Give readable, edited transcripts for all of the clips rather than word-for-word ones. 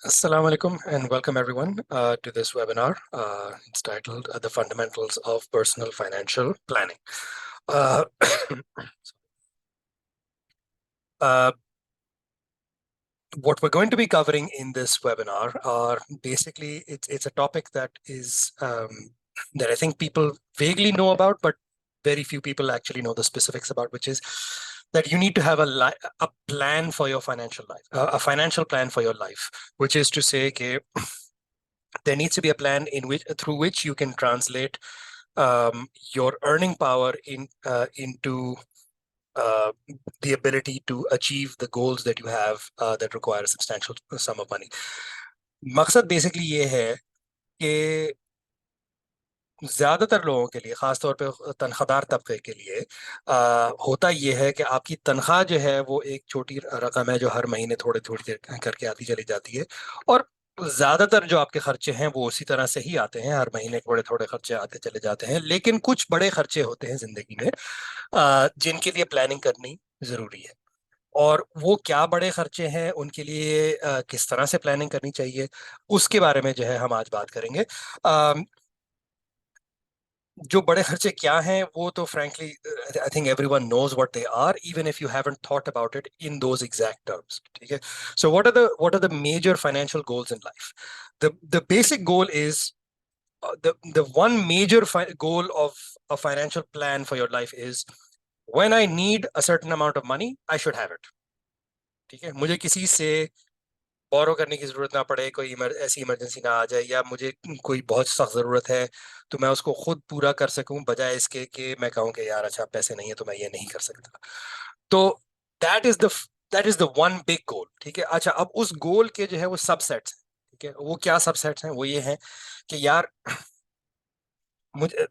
Assalamu alaikum and welcome everyone to this webinar. It's titled The Fundamentals of Personal Financial Planning. Uh, uh, what we're going to be covering in this webinar are basically it's a topic that is that I think people vaguely know about, but very few people actually know the specifics about, which is that you need to have a plan for your financial life, a financial plan for your life, which is to say, okay, there needs to be a plan in which through which you can translate your earning power into uh, the ability to achieve the goals that you have that require a substantial sum of money. मकसद basically ये है कि ज्यादातर लोगों के लिए, खासतौर पे तनख्वाहदार तबके के लिए, होता यह है कि आपकी तनख्वाह जो है वो एक छोटी रकम है जो हर महीने थोड़ी थोड़ी देर करके आती चली जाती है। और ज्यादातर जो आपके खर्चे हैं वो उसी तरह से ही आते हैं, हर महीने थोड़े थोड़े खर्चे आते चले जाते हैं। लेकिन कुछ बड़े खर्चे होते हैं जिंदगी में जिनके लिए प्लानिंग करनी जरूरी है। और वो क्या बड़े खर्चे हैं, उनके लिए किस तरह से प्लानिंग करनी चाहिए, उसके बारे में जो है हम आज बात करेंगे। जो बड़े खर्चे क्या हैं वो तो frankly I think everyone knows what they are, even if you haven't thought about it in those exact terms. ठीक है, so what are the major financial goals in life? The basic goal is the one major goal of a financial plan for your life is when I need a certain amount of money, I should have it. ठीक है, मुझे किसी से बोरो करने की जरूरत ना पड़े, कोई ऐसी इमरजेंसी ना आ जाए, या मुझे कोई बहुत सख्त जरूरत है तो मैं उसको खुद पूरा कर सकूं, बजाय इसके कि मैं कहूं कि यार अच्छा पैसे नहीं है तो मैं ये नहीं कर सकता। तो that is the that is the one big goal. ठीक है, अच्छा अब उस गोल के जो है वो सबसेट्स हैं। ठीक है, वो क्या सबसेट्स हैं? वो ये हैं कि यार मुझे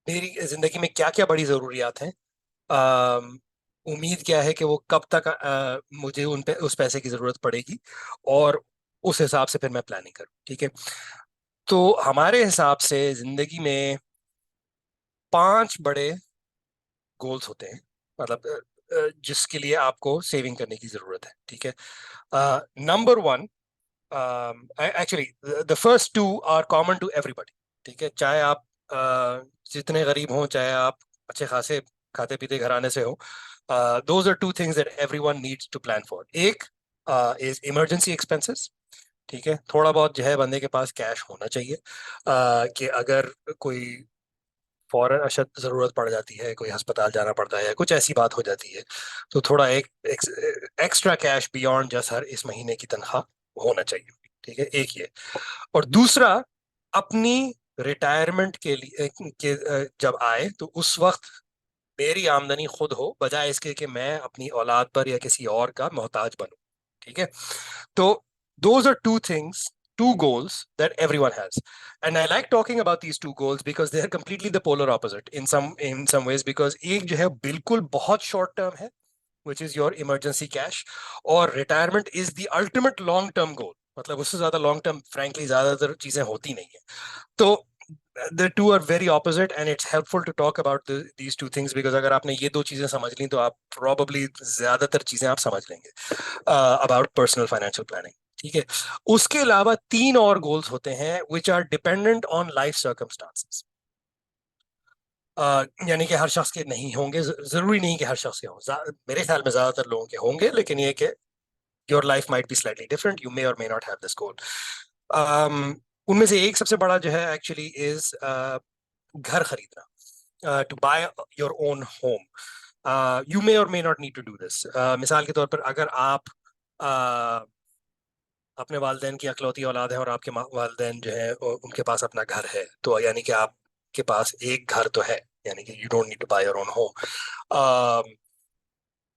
मेरी जिंदगी में क्या क्या बड़ी जरूरियात हैं, अम, उम्मीद क्या है कि वो कब तक मुझे उस पैसे की जरूरत पड़ेगी, और उस हिसाब से फिर मैं प्लानिंग करूँ। ठीक है, तो हमारे हिसाब से जिंदगी में 5 बड़े गोल्स होते हैं, मतलब जिसके लिए आपको सेविंग करने की जरूरत है। ठीक है, number one, actually the first two are common to everybody. ठीक है, चाहे आप जितने गरीब हों, चाहे आप अच्छे खासे खाते पीते घराने से हो, those are two things that everyone needs to plan for. एक इज इमरजेंसी एक्सपेंसेस। ठीक है, थोड़ा बहुत जो है बंदे के पास कैश होना चाहिए, कि अगर कोई फौरन अशद जरूरत पड़ जाती है, कोई अस्पताल जाना पड़ता है या कुछ ऐसी बात हो जाती है, तो थोड़ा एक एक्स्ट्रा कैश बियॉन्ड जस्ट हर इस महीने की तनख्वाह होना चाहिए। ठीक है, एक ये। और दूसरा, अपनी रिटायरमेंट के लिए जब आए तो उस वक्त मेरी आमदनी खुद हो, बजाय इसके कि मैं अपनी औलाद पर या किसी और का मोहताज बनूं। ठीक है, तो those are two things, two goals that everyone has, and I like talking about these two goals because they are completely the polar opposite in some ways, because एक जो है बिल्कुल बहुत short term है, which is your emergency cash, और retirement is the ultimate long term goal। मतलब उससे ज्यादा लॉन्ग टर्म फ्रैंकली ज्यादातर चीजें होती नहीं है। तो the two are very opposite, and it's helpful to talk about these two things, because अगर आपने ये दो चीजें समझ ली तो आप probably ज्यादातर चीजें आप समझ लेंगे about personal financial planning। ठीक है, उसके अलावा 3 और गोल्स होते हैं which are dependent on life circumstances। यानी कि हर शख्स के नहीं होंगे, जरूरी नहीं कि हर शख्स के हों, मेरे ख्याल में ज्यादातर लोगों के होंगे, लेकिन ये कि your life might be slightly different, you may और may not have this goal. उनमें से एक सबसे बड़ा जो है एक्चुअली इज घर खरीदना, to buy your own home. You may और may not need to do this. मिसाल के तौर पर अगर आप अपने वालदेन की अकलौती औलाद है और आपके वालदेन जो है उनके पास अपना घर है, तो यानी कि आपके पास एक घर तो है, यानी कि you don't need to buy your own home.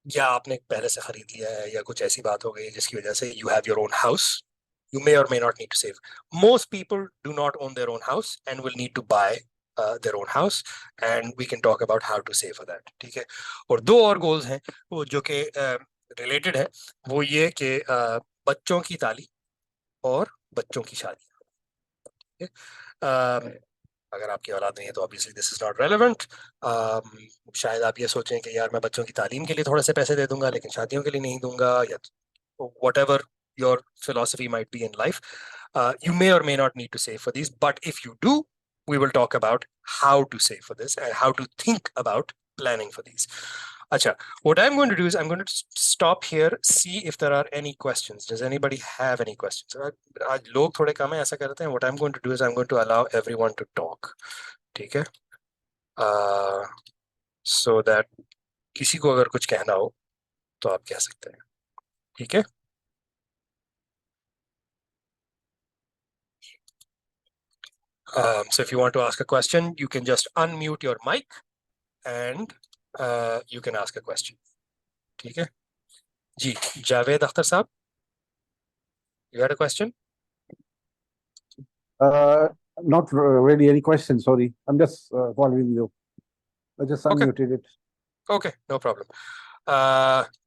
या आपने पहले से खरीद लिया है, या कुछ ऐसी बात हो गई जिसकी वजह से you have your own house, you may or may not need to save. Most people do not own their own house and will need to buy their own house, and we can talk about how to save for that। ठीक है, और 2 और goals हैं वो जो कि related है, वो ये कि बच्चों की तालीम और बच्चों की शादी। ठीक है, अगर आपकी औलाद नहीं है तो obviously this is not relevant. शायद आप ये सोचें कि यार मैं बच्चों की तालीम के लिए थोड़े से पैसे दे दूंगा लेकिन शादियों के लिए नहीं दूंगा, या what ever your philosophy might be in life. You may or may not need to save for these, but if you do, we will talk about how to save for this and how to think about planning for these. Acha, what I'm going to do is I'm going to stop here, see if there are any questions. Does anybody have any questions? आज लोग थोड़े कम हैं, ऐसा करते हैं. What I'm going to do is I'm going to allow everyone to talk. ठीक है? So that किसी को अगर कुछ कहना हो तो आप कह सकते हैं. ठीक है? So if you want to ask a question, you can just unmute your mic and you can ask a question. ठीक है? जी, जावेद अख्तर साहब, you had a question? Not really any question, sorry. I'm just following you. I just unmuted it. Okay, no problem.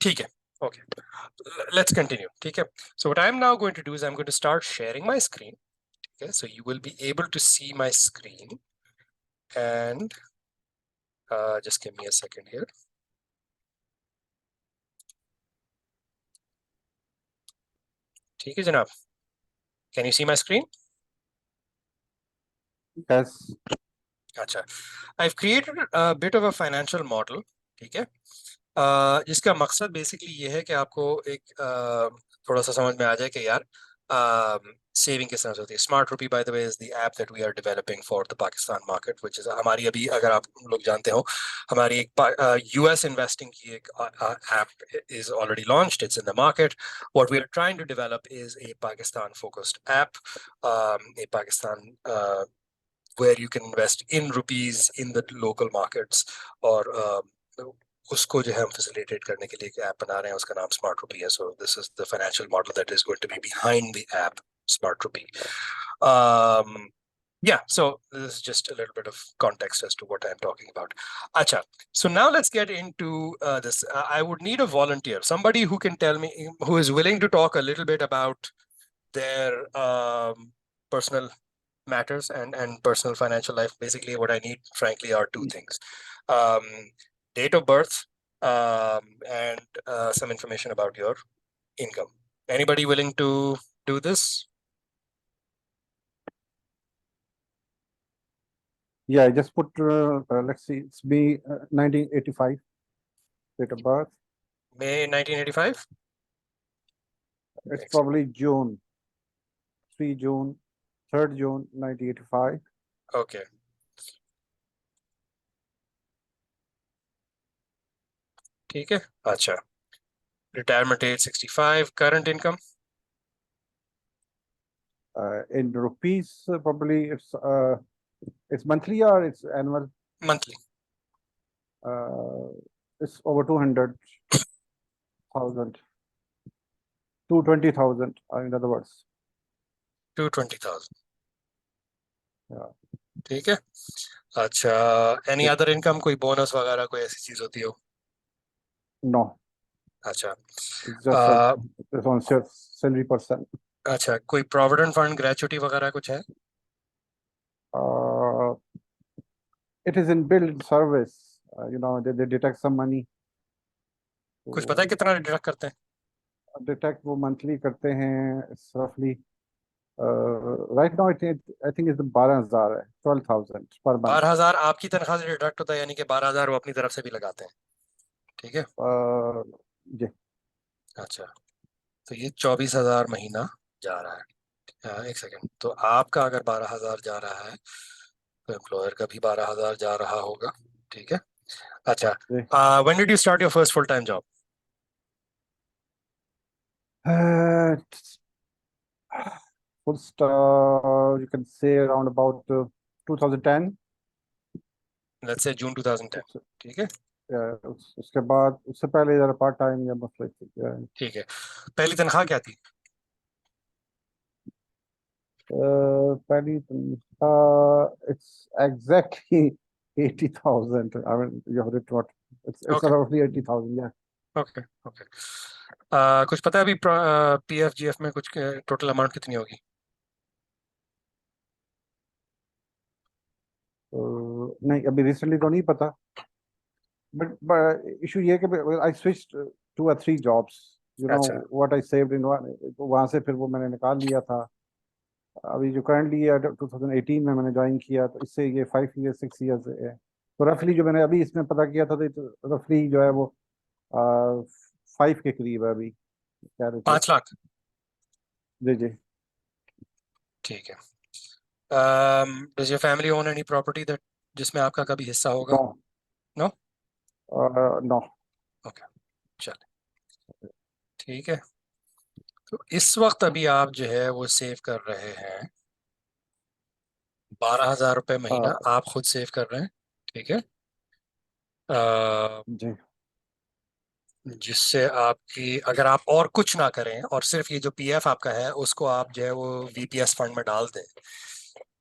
ठीक है. Okay, let's continue. ठीक है? So what I'm now going to do is I'm going to start sharing my screen. Okay, so you will be able to see my screen, and just give me a second here. ठीक है जनाब? Can you see my screen? Yes. अच्छा, I've created a bit of a financial model. ठीक है? जिसका मकसद basically ये है कि आपको एक थोड़ा सा समझ में आ जाए कि यार सेविंग किस तरह से होती है. Smart rupee by the way is the app that we are developing for the Pakistan market, which is हमारी अभी, अगर आप लोग जानते हो, हमारी एक यूएस इन्वेस्टिंग की एक app is already launched. It's in the market. What we are trying to develop is a Pakistan focused app, a Pakistan where you can invest in rupees in the local markets, और उसको जो है हम facilitate करने के लिए एक ऐप बना रहे हैं, उसका नाम स्मार्ट रुपी है. So this is the financial model that is going to be behind the app Smart Rupee. Yeah, so this is just a little bit of context as to what I'm talking about. Acha, so now let's get into this. I would need a volunteer, somebody who can tell me, who is willing to talk a little bit about their personal matters and personal financial life. Basically, what I need, frankly, are two things: date of birth and some information about your income. Anybody willing to do this? Yeah, I just put, let's see, it's May 1985, date of birth. May 1985? It's Excellent. probably June, 3 June, 3rd June 1985. Okay. ठीक है. अच्छा. Retirement age 65. Current income? In rupees, probably it's monthly or it's annual? Monthly. It's over 200,000, 220,000, in other words. 220,000. Yeah. ठीक है. अच्छा, any other income, कोई bonus वगैरह, कोई ऐसी चीज होती हो? No. अच्छा. It's just on salary percent. अच्छा, कोई provident fund, gratuity वगैरह कुछ है? It is in billed service. They detect some money. कुछ पता है कितना डिडक्ट करते हैं? Detect वो monthly करते हैं. It's roughly right now I think it's 12,000 है, 12,000 per month. 12,000 आपकी तनख्वाह से डिडक्ट होता है, यानी कि 12,000 वो अपनी तरफ से भी लगाते हैं. ठीक है. जी. अच्छा, तो ये 24,000 महीना जा रहा है. एक सेकंड. तो आपका अगर 12,000 जा रहा है तो एम्प्लॉयर का भी 12,000 जा रहा होगा. ठीक है. अच्छा, when did you start your first full time job? Full star, you can say around about 2010. Let's say June 2010. ठीक है. उसके बाद, उससे पहले जरा पार्ट टाइम या मसले. ठीक है. पहली तनख्वाह क्या थी? पहली तनख्वाह, it's exactly 80,000. I mean, you have it what? It's Okay. roughly 80,000. Yeah. Okay. Okay. कुछ पता है अभी PFGF में कुछ टोटल अमाउंट कितनी होगी? नहीं, अभी रिसेंटली तो नहीं पता. But issue ये कि I switched 2 or 3 jobs you know अच्छा, व्हाट आई सेव्ड इन, वहां से फिर वो मैंने निकाल लिया था। अभी जो करंटली है 2018 में मैंने ज्वाइन किया, तो इससे ये 5 ईयर 6 ईयर्स है। तो रफली जो मैंने अभी इसमें पता किया था, तो रफली जो है वो 5 के करीब है अभी कह रहे थे। 5 लाख। जी जी। ठीक है। Does your family own any property that जिसमें आपका कभी हिस्सा होगा? No no. नो। ओके, चल, ठीक है। तो इस वक्त अभी आप जो है वो सेव कर रहे हैं 12,000 रुपये महीना, आप खुद सेव कर रहे हैं, ठीक है। अ, जी जिससे आपकी, अगर आप और कुछ ना करें और सिर्फ ये जो पीएफ आपका है उसको आप जो है वो वीपीएस फंड में डाल दें,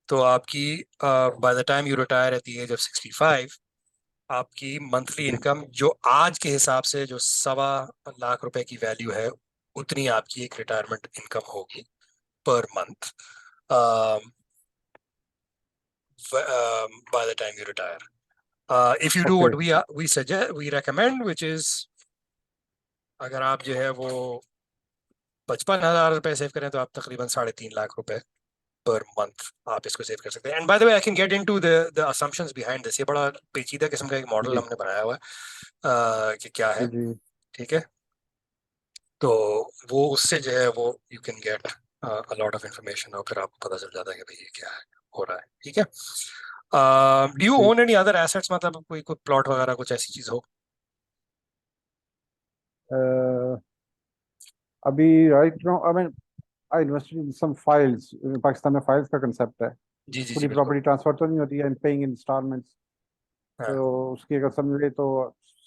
तो आपकी by the time you retire at the age of 65, आपकी मंथली जी। इनकम जो आज के हिसाब से जो 1.25 लाख की वैल्यू है, उतनी आपकी एक रिटायरमेंट इनकम होगी per month by the time you retire. If you do okay what we suggest, we recommend, which is अगर आप जो है वो 55,000 रुपए सेव करें तो आप तकरीबन 3.5 लाख रुपए पर मंथ आप इसको सेव कर सकते हैं। And bye the way I can get into the assumptions behind this. ये बड़ा पेचीदा किस्म का एक मॉडल जी हमने बनाया हुआ है कि क्या है, जी जी। ठीक है। तो वो उससे जो है वो you can get a lot of information, और फिर आपको पता चल जाता है कि भाई ये क्या है, हो रहा है, ठीक है। डू यू ठीक। ओन एनी अदर एसेट्स, मतलब कोई कोई प्लॉट वगैरह कुछ ऐसी चीज हो? अ, अभी right now I mean I invested in some files. Pakistan में फाइल्स का कंसेप्ट है। जी जी जी, पूरी बिल्कुल। प्रॉपर्टी ट्रांसफर तो नहीं होती है, पेइंग इंस्टॉलमेंट्स। हाँ, तो उसकी अगर समझे तो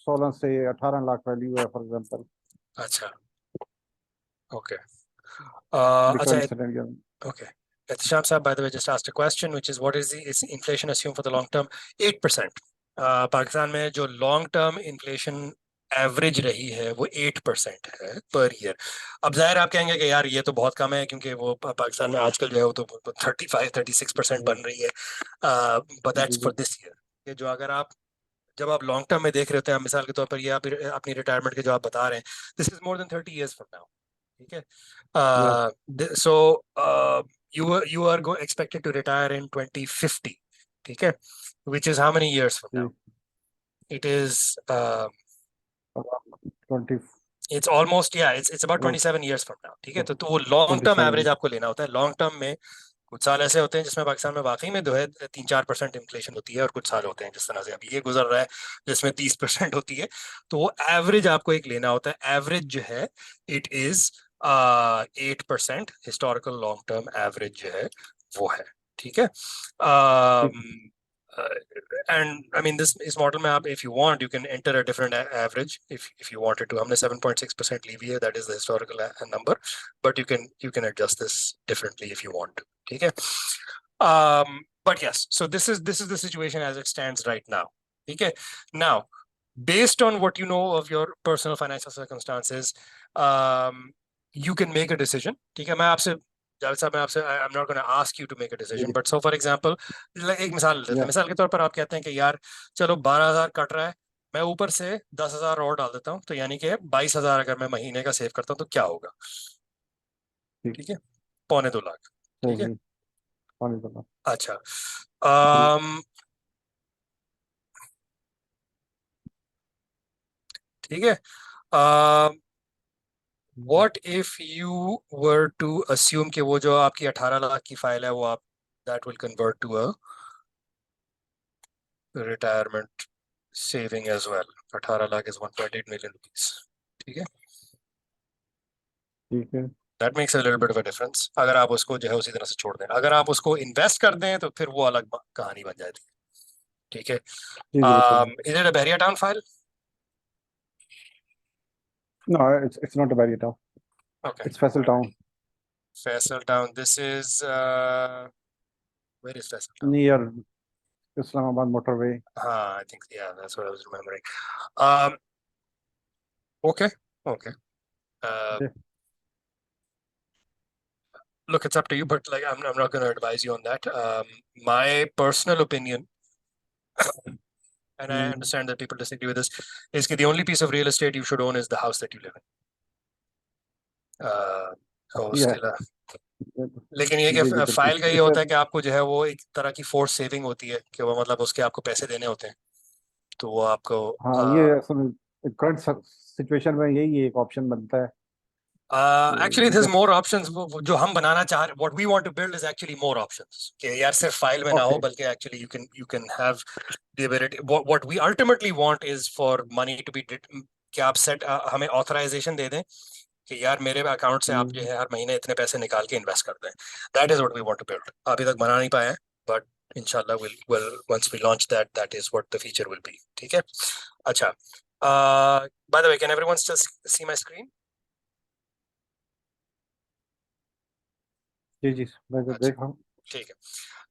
16 से 18 लाख वैल्यू है फॉर एग्जांपल, अच्छा, ओके। अच्छा, different scenario. okay. Ehtisham Saab, by the way, just asked a question, which is what is inflation assumed for the long term? 8%. Pakistan में जो लॉन्ग टर्म इन्फ्लेशन एवरेज रही है वो 8% है पर ईयर। अब जाहिर आप कहेंगे कि यार ये तो बहुत कम है, क्योंकि वो पाकिस्तान में आजकल जो है वो तो 35-36% बन रही है, बट जी दैट्स जी फॉर दिस ईयर। ये जो अगर आप, जब आप लॉन्ग टर्म में देख रहे होते हैं, मिसाल के तौर पर ये आप अपनी रिटायरमेंट के जो आप बता रहे हैं, this is more than 30 years from now, ठीक है। या So you are expected to retire in 2050, ठीक है, which is how many years from now? Ji. It is 20 it's almost, yeah, it's about 27 years from now, ठीक है। तो वो long twenty term seven average आपको लेना होता है। लॉन्ग टर्म में कुछ साल ऐसे होते हैं जिसमें पाकिस्तान में वाकई में जो है 3-4% इन्फ्लेशन होती है, और कुछ साल होते हैं जिस तरह से अभी ये गुजर रहा है जिसमें 30% होती है। तो वो एवरेज आपको एक लेना होता है। एवरेज जो है it is 8%, historical long term average जो है वो है, ठीक है। ठीक। एंड आई मीन दिस, इस मॉडल में आप if you want you can enter a different average if you wanted to. हमने 7.6% ली हुई है, that is the historical number, but you can adjust this differently if you want to, ठीक है। But yes, so this is the situation as it stands right now, ठीक है। Now, based on what you know of your personal financial circumstances, um, you can make a decision, ठीक है। मैं आपसे, जावेद साहब, मैं आपसे, I'm not going to ask you to make a ji decision, ji. but so for example, एक मिसाल लेते हैं। या मिसाल के तौर पर आप कहते हैं कि यार चलो 12,000 कट रहा है, मैं ऊपर से 10,000 और डाल देता हूँ, तो यानी कि 22,000 अगर मैं महीने का सेव करता हूँ तो क्या होगा, ठीक। ठीक है, 2.25 लाख, ठीक है। सही। पानी वाला। अच्छा, जी ठीक है। What if you were to assume कि वो जो आपकी 18 लाख की फाइल है वो आप, that will convert to a retirement saving as well. 18 lakh is 1.8 million rupees, ठीक है। ठीक है। That makes a little bit of a difference. अगर आप उसको जो है उसी तरह से छोड़ दें, अगर आप उसको इन्वेस्ट कर दें तो फिर वो अलग कहानी बन जाती है, ठीक है। जी जी बिल्कुल। Is it a Bahria town file? No it's not a barrier town, okay, it's Faisal town, Faisal town, this is where is Faisal town? Near Islamabad motorway. हाँ, I think, yeah, that's what I was remembering. Um, okay, okay. Uh, Look, it's up to you, but like, I'm not going to advise you on that. My personal opinion, and I understand that people disagree with this, is that the only piece of real estate you should own is the house that you live in. तो ये उसके है। लिए लेकिन ये कि जी जी बिल्कुल फाइल का ये इसे। होता है कि आपको जो है वो एक तरह की फोर्स सेविंग होती है कि वो मतलब उसके आपको पैसे देने होते हैं, तो वो आपको हाँ ये असल करंट सिचुएशन में यही एक ऑप्शन बनता है एक्चुअली कि दिस जस्ट। मोर ऑप्शंस, जो हम बनाना चाह रहे, what we want to build is actually more options, कि यार सिर्फ फाइल में ना हो ओके। बल्कि actually you can have the ability, what we ultimately want is for money to be, कि आप सेट हमें ऑथराइजेशन दे दें कि यार मेरे अकाउंट से आप जो है हर महीने इतने पैसे निकाल के इन्वेस्ट कर दें। That is what we want to build. अभी तक बना नहीं पाए हैं, बट इंशाल्लाह will once we launch that is what the feature will be. ठीक है। अच्छा, by the way can everyone still see my screen? जी जी मैं तो अच्छा, देख रहा हूँ। ठीक है।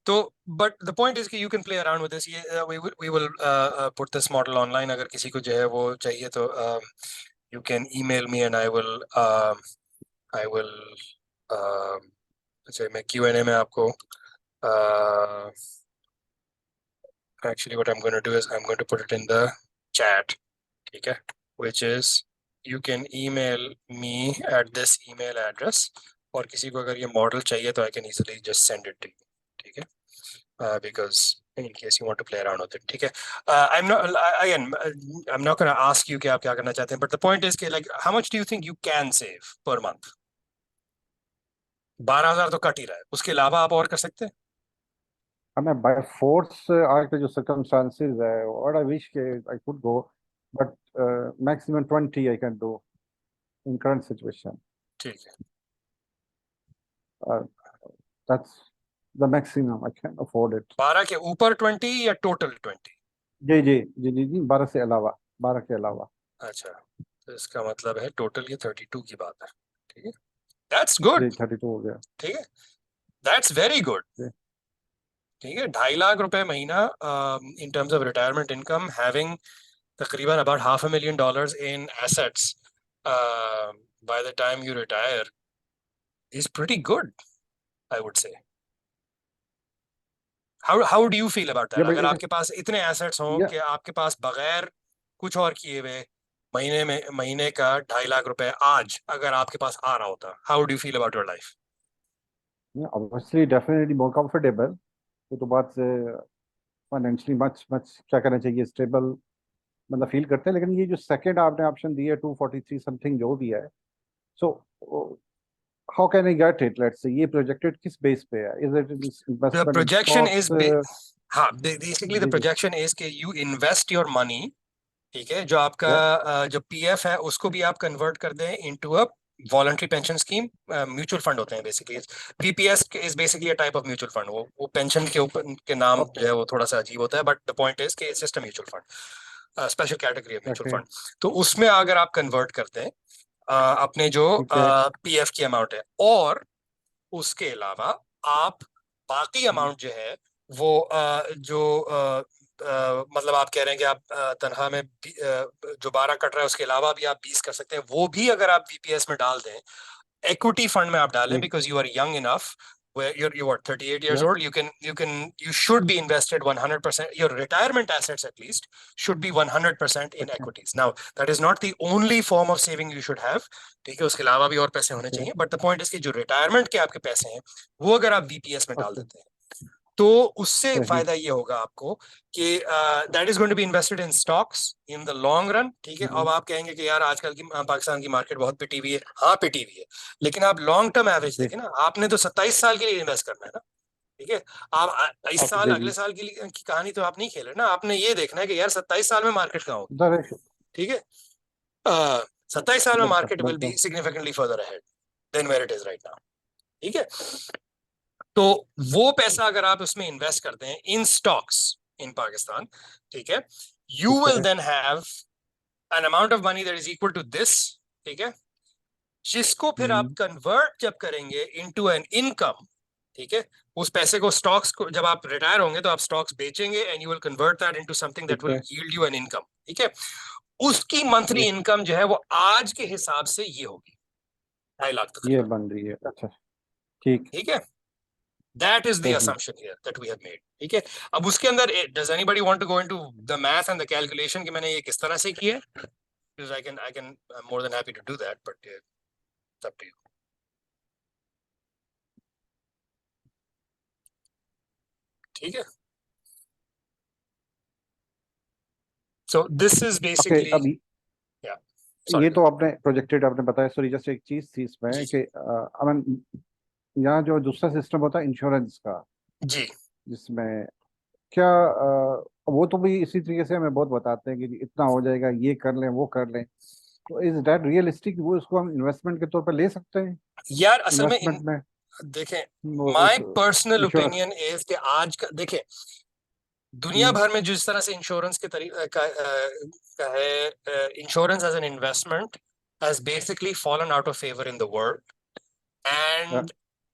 तो बट द पॉइंट इज कि you can play around with this, ये we will put this model online, अगर किसी को जो है वो चाहिए तो you can email me and I will अच्छा, मैं Q&A में आपको actually what I'm going to do is I'm going to put it in the chat, ठीक है, which is you can email me at this email address, और किसी को अगर ये मॉडल चाहिए तो I can easily just send it to you, ठीक है, because in case you want to play around with it, ठीक है। I'm not again I'm not going to ask you कि आप क्या करना चाहते हैं, but the point is कि like how much do you think you can save per month? 12,000 तो कट ही रहा है, उसके अलावा आप और कर सकते हैं। अब मैं बाय फोर्स आज के जो सर्कमस्टांसेस है और आई विश के I could go but maximum 20 I can do in current situation. ठीक है। That's the maximum I can afford it. 12 के ऊपर 20 या टोटल 20? जी जी जी जी जी 12 से अलावा 12 के अलावा। अच्छा, तो इसका मतलब है टोटल ये 32 की बात है। ठीक है, दैट्स गुड। जी 32 हो गया। ठीक है, दैट्स वेरी गुड। जी ठीक है, 2.5 लाख रुपए महीना in terms of retirement income, having तकरीबन about $500,000 in assets by the time you retire is pretty good, I would say. How do you feel about that? ये अगर भाई आपके पास इतने एसेट्स हों ये कि आपके पास बगैर कुछ और किए हुए महीने का 2.5 लाख रुपए आज अगर आपके पास आ रहा होता, how do you feel about your life? Obviously definitely more comfortable. वो तो बात फाइनेंशियली मच मच क्या करना चाहिए स्टेबल मतलब फील करते हैं। लेकिन ये जो सेकंड आपने ऑप्शन दिया 243 समथिंग जो भी है so how can I get it let's say ये प्रोजेक्टेड किस बेस पे है is it the investment in projection stocks? Is, हाँ, बेसिकली द जी जी प्रोजेक्शन इज कि यू इन्वेस्ट योर मनी, ठीक है, जो आपका या जो पीएफ है उसको भी आप कन्वर्ट कर दें into a voluntary pension scheme. Mutual fund होते हैं basically, PPS is basically a type of mutual fund. वो पेंशन के ऊपर के नाम ओके जो है वो थोड़ा सा अजीब होता है, बट द पॉइंट इज कि it's just a mutual fund, special category of mutual okay fund. तो उसमें अगर आप कन्वर्ट करते हैं अपने जो ठीक है। पीएफ की अमाउंट है, और उसके अलावा आप बाकी अमाउंट जो है वो मतलब आप कह रहे हैं कि आप तनख्वाह में जो 12 कट रहा है उसके अलावा भी आप 20 कर सकते हैं, वो भी अगर आप वीपीएस में डाल दें, equity fund में आप डालें, जी because you are young enough, where you're what, 38 years या old, you should be invested 100%, your retirement assets at least should be 100% in okay equities. Now that is not the only form of saving you should have, ठीक है, उसके अलावा भी और पैसे होने okay चाहिए, but the point is कि जो रिटायरमेंट के आपके पैसे हैं वो अगर आप वीपीएस में डाल ओके देते हैं तो उससे सही। फायदा ये होगा आपको कि that is going to be invested in stocks in the long run. ठीक है, अब आप कहेंगे कि यार आजकल की पाकिस्तान की मार्केट बहुत पिटी हुई है, हाँ पिटी हुई है, लेकिन आप लॉन्ग टर्म एवरेज जी देखें ना, आपने तो 27 साल के लिए इन्वेस्ट करना है ना। ठीक है, आप इस ओके साल जी अगले जी साल की कहानी तो आप नहीं खेल रहे ना, आपने ये देखना है कि यार 27 साल में मार्केट कहाँ होगी। डायरेक्ट। ठीक है, 27 साल में बिल्कुल मार्केट विल बी बिल्कुल significantly further ahead than where it is right now. ठीक है, तो वो पैसा अगर आप उसमें इन्वेस्ट करते हैं इन स्टॉक्स इन पाकिस्तान, ठीक है, यू ठीक विल है। Then have an amount of money that is equal to this. ठीक है, जिसको फिर आप हम्म, कन्वर्ट जब करेंगे इनटू एन इनकम, ठीक है, उस पैसे को स्टॉक्स को जब आप रिटायर होंगे तो आप स्टॉक्स बेचेंगे and you will convert that into something that ठीक विल है। Yield you an income. ठीक है, उसकी मंथली ये इनकम जो है वो आज के हिसाब से ये होगी 2.5 लाख ये तकरीबन। बन रही है अच्छा। ठीक। ठीक है, दैट इज द सही। assumption here that we have made। ठीक है, अब उसके अंदर does anybody want to go into the math and the calculation कि मैंने ये किस तरह से किया है? Because I can I'm more than happy to do that, but Up to you. ठीक है. So this is okay basically, अब yeah. Sorry. ये तो आपने प्रोजेक्टेड आपने बताया, सॉरी जस्ट एक चीज थी जी इसमें कि अमन, यहाँ जो दूसरा सिस्टम होता है इंश्योरेंस का, जी. जिसमें क्या वो तो भी इसी तरीके से हमें बहुत बताते हैं कि इतना हो जाएगा, ये कर लें वो कर लें, तो इज दैट रियलिस्टिक? वो इसको हम इन्वेस्टमेंट के तौर पर ले सकते हैं? यार असल में इन्वेस्टमेंट में देखें, वो माय एक पर्सनल इंश्योरेंस। ओपिनियन इज कि आज का देखें, दुनिया हम्म, भर में जिस तरह से इंश्योरेंस के तरीका का है, insurance as an investment has basically fallen out of favor in the world. And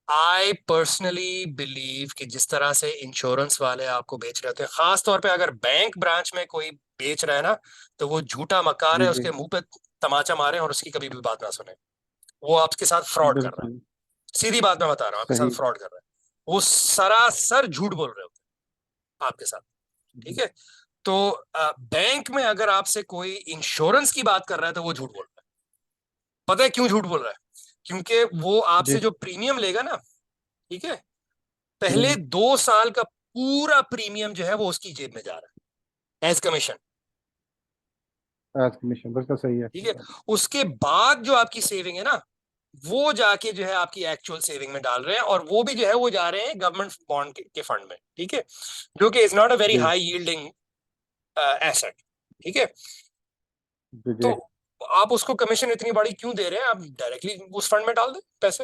I personally believe कि जिस तरह से इंश्योरेंस वाले आपको बेच रहे होते हैं, खास तौर पे अगर बैंक ब्रांच में कोई बेच रहा है ना, तो वो झूठा मक्कार जी है, जी, उसके मुंह पे तमाचा मारे और उसकी कभी भी बात ना सुने. वो आपके साथ फ्रॉड कर रहा है. बिल्कुल सीधी बात मैं बता रहा हूँ, आपके साथ सही। फ्रॉड कर रहा है. वो सरासर झूठ बोल रहे होते हैं आपके साथ. ठीक है. तो बैंक में अगर आपसे कोई इंश्योरेंस की बात कर रहा है तो वो झूठ बोल रहा है. पता है क्यों झूठ बोल रहा है? क्योंकि वो आपसे जी। जो प्रीमियम लेगा ना, ठीक है, पहले हम्म, 2 साल का पूरा प्रीमियम जो है वो उसकी जेब में जा रहा है एज कमीशन. एज कमीशन, बिल्कुल सही है। ठीक है. उसके बाद जो आपकी सेविंग है ना, वो जाके जो है आपकी एक्चुअल सेविंग में डाल रहे हैं, और वो भी जो है वो जा रहे हैं गवर्नमेंट बॉन्ड के फंड में. ठीक है. जो कि इज नॉट अ वेरी जी हाई यील्डिंग एसेट. ठीक है. जी तो जी आप उसको कमीशन इतनी बड़ी क्यों दे रहे हैं? आप डायरेक्टली उस फंड में डाल दें पैसे.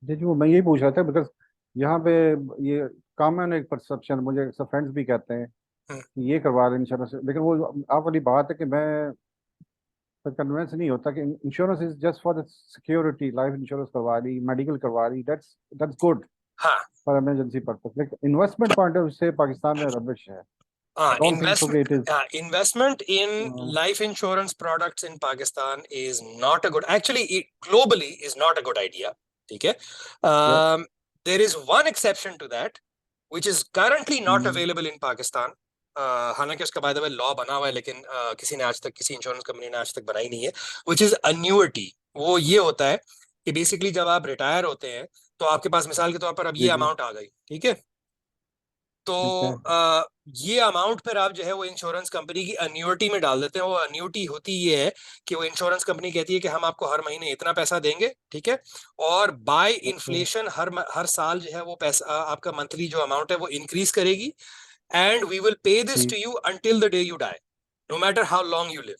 जी जी, वो मैं यही पूछ रहा था बिकॉज यहाँ पे ये कॉमन एक परसेप्शन, मुझे सब फ्रेंड्स भी कहते हैं हम्म. कि ये करवा लें इंश्योरेंस, लेकिन वो आप वाली बात है कि मैं कन्विंस नहीं होता कि insurance is just for the security. Life insurance करवा ली, मेडिकल करवा ली, दैट्स गुड हाँ. फॉर इमरजेंसी पर्पस, लेकिन इन्वेस्टमेट पॉइंट ऑफ से पाकिस्तान में रबिश है। हाँ, आई डोंट थिंक सो कि it is. investment in life insurance products in Pakistan is not a good, actually it globally is not a good idea. ठीक है. There is one exception to that which is currently not available in Pakistan. हालांकि उसका bye the way law बना हुआ है, लेकिन किसी ने आज तक, किसी इंश्योरेंस कंपनी ने आज तक बनाई नहीं है. which is annuity. वो ये होता है कि बेसिकली जब आप रिटायर होते हैं तो आपके पास मिसाल के तौर पर अब जी ये जी, अमाउंट आ गई. ठीक है. तो ठीक है। ये अमाउंट फिर आप जो है वो इंश्योरेंस कंपनी की अन्यूटी में डाल देते हैं. वो अन्यूटी होती ये है कि वो इंश्योरेंस कंपनी कहती है कि हम आपको हर महीने इतना पैसा देंगे. ठीक है. और बाय ओके, इन्फ्लेशन हर साल जो है वो पैसा, आपका मंथली जो अमाउंट है वो इंक्रीज करेगी. And we will pay this to ठीक, you until the day you die, no matter how long you live.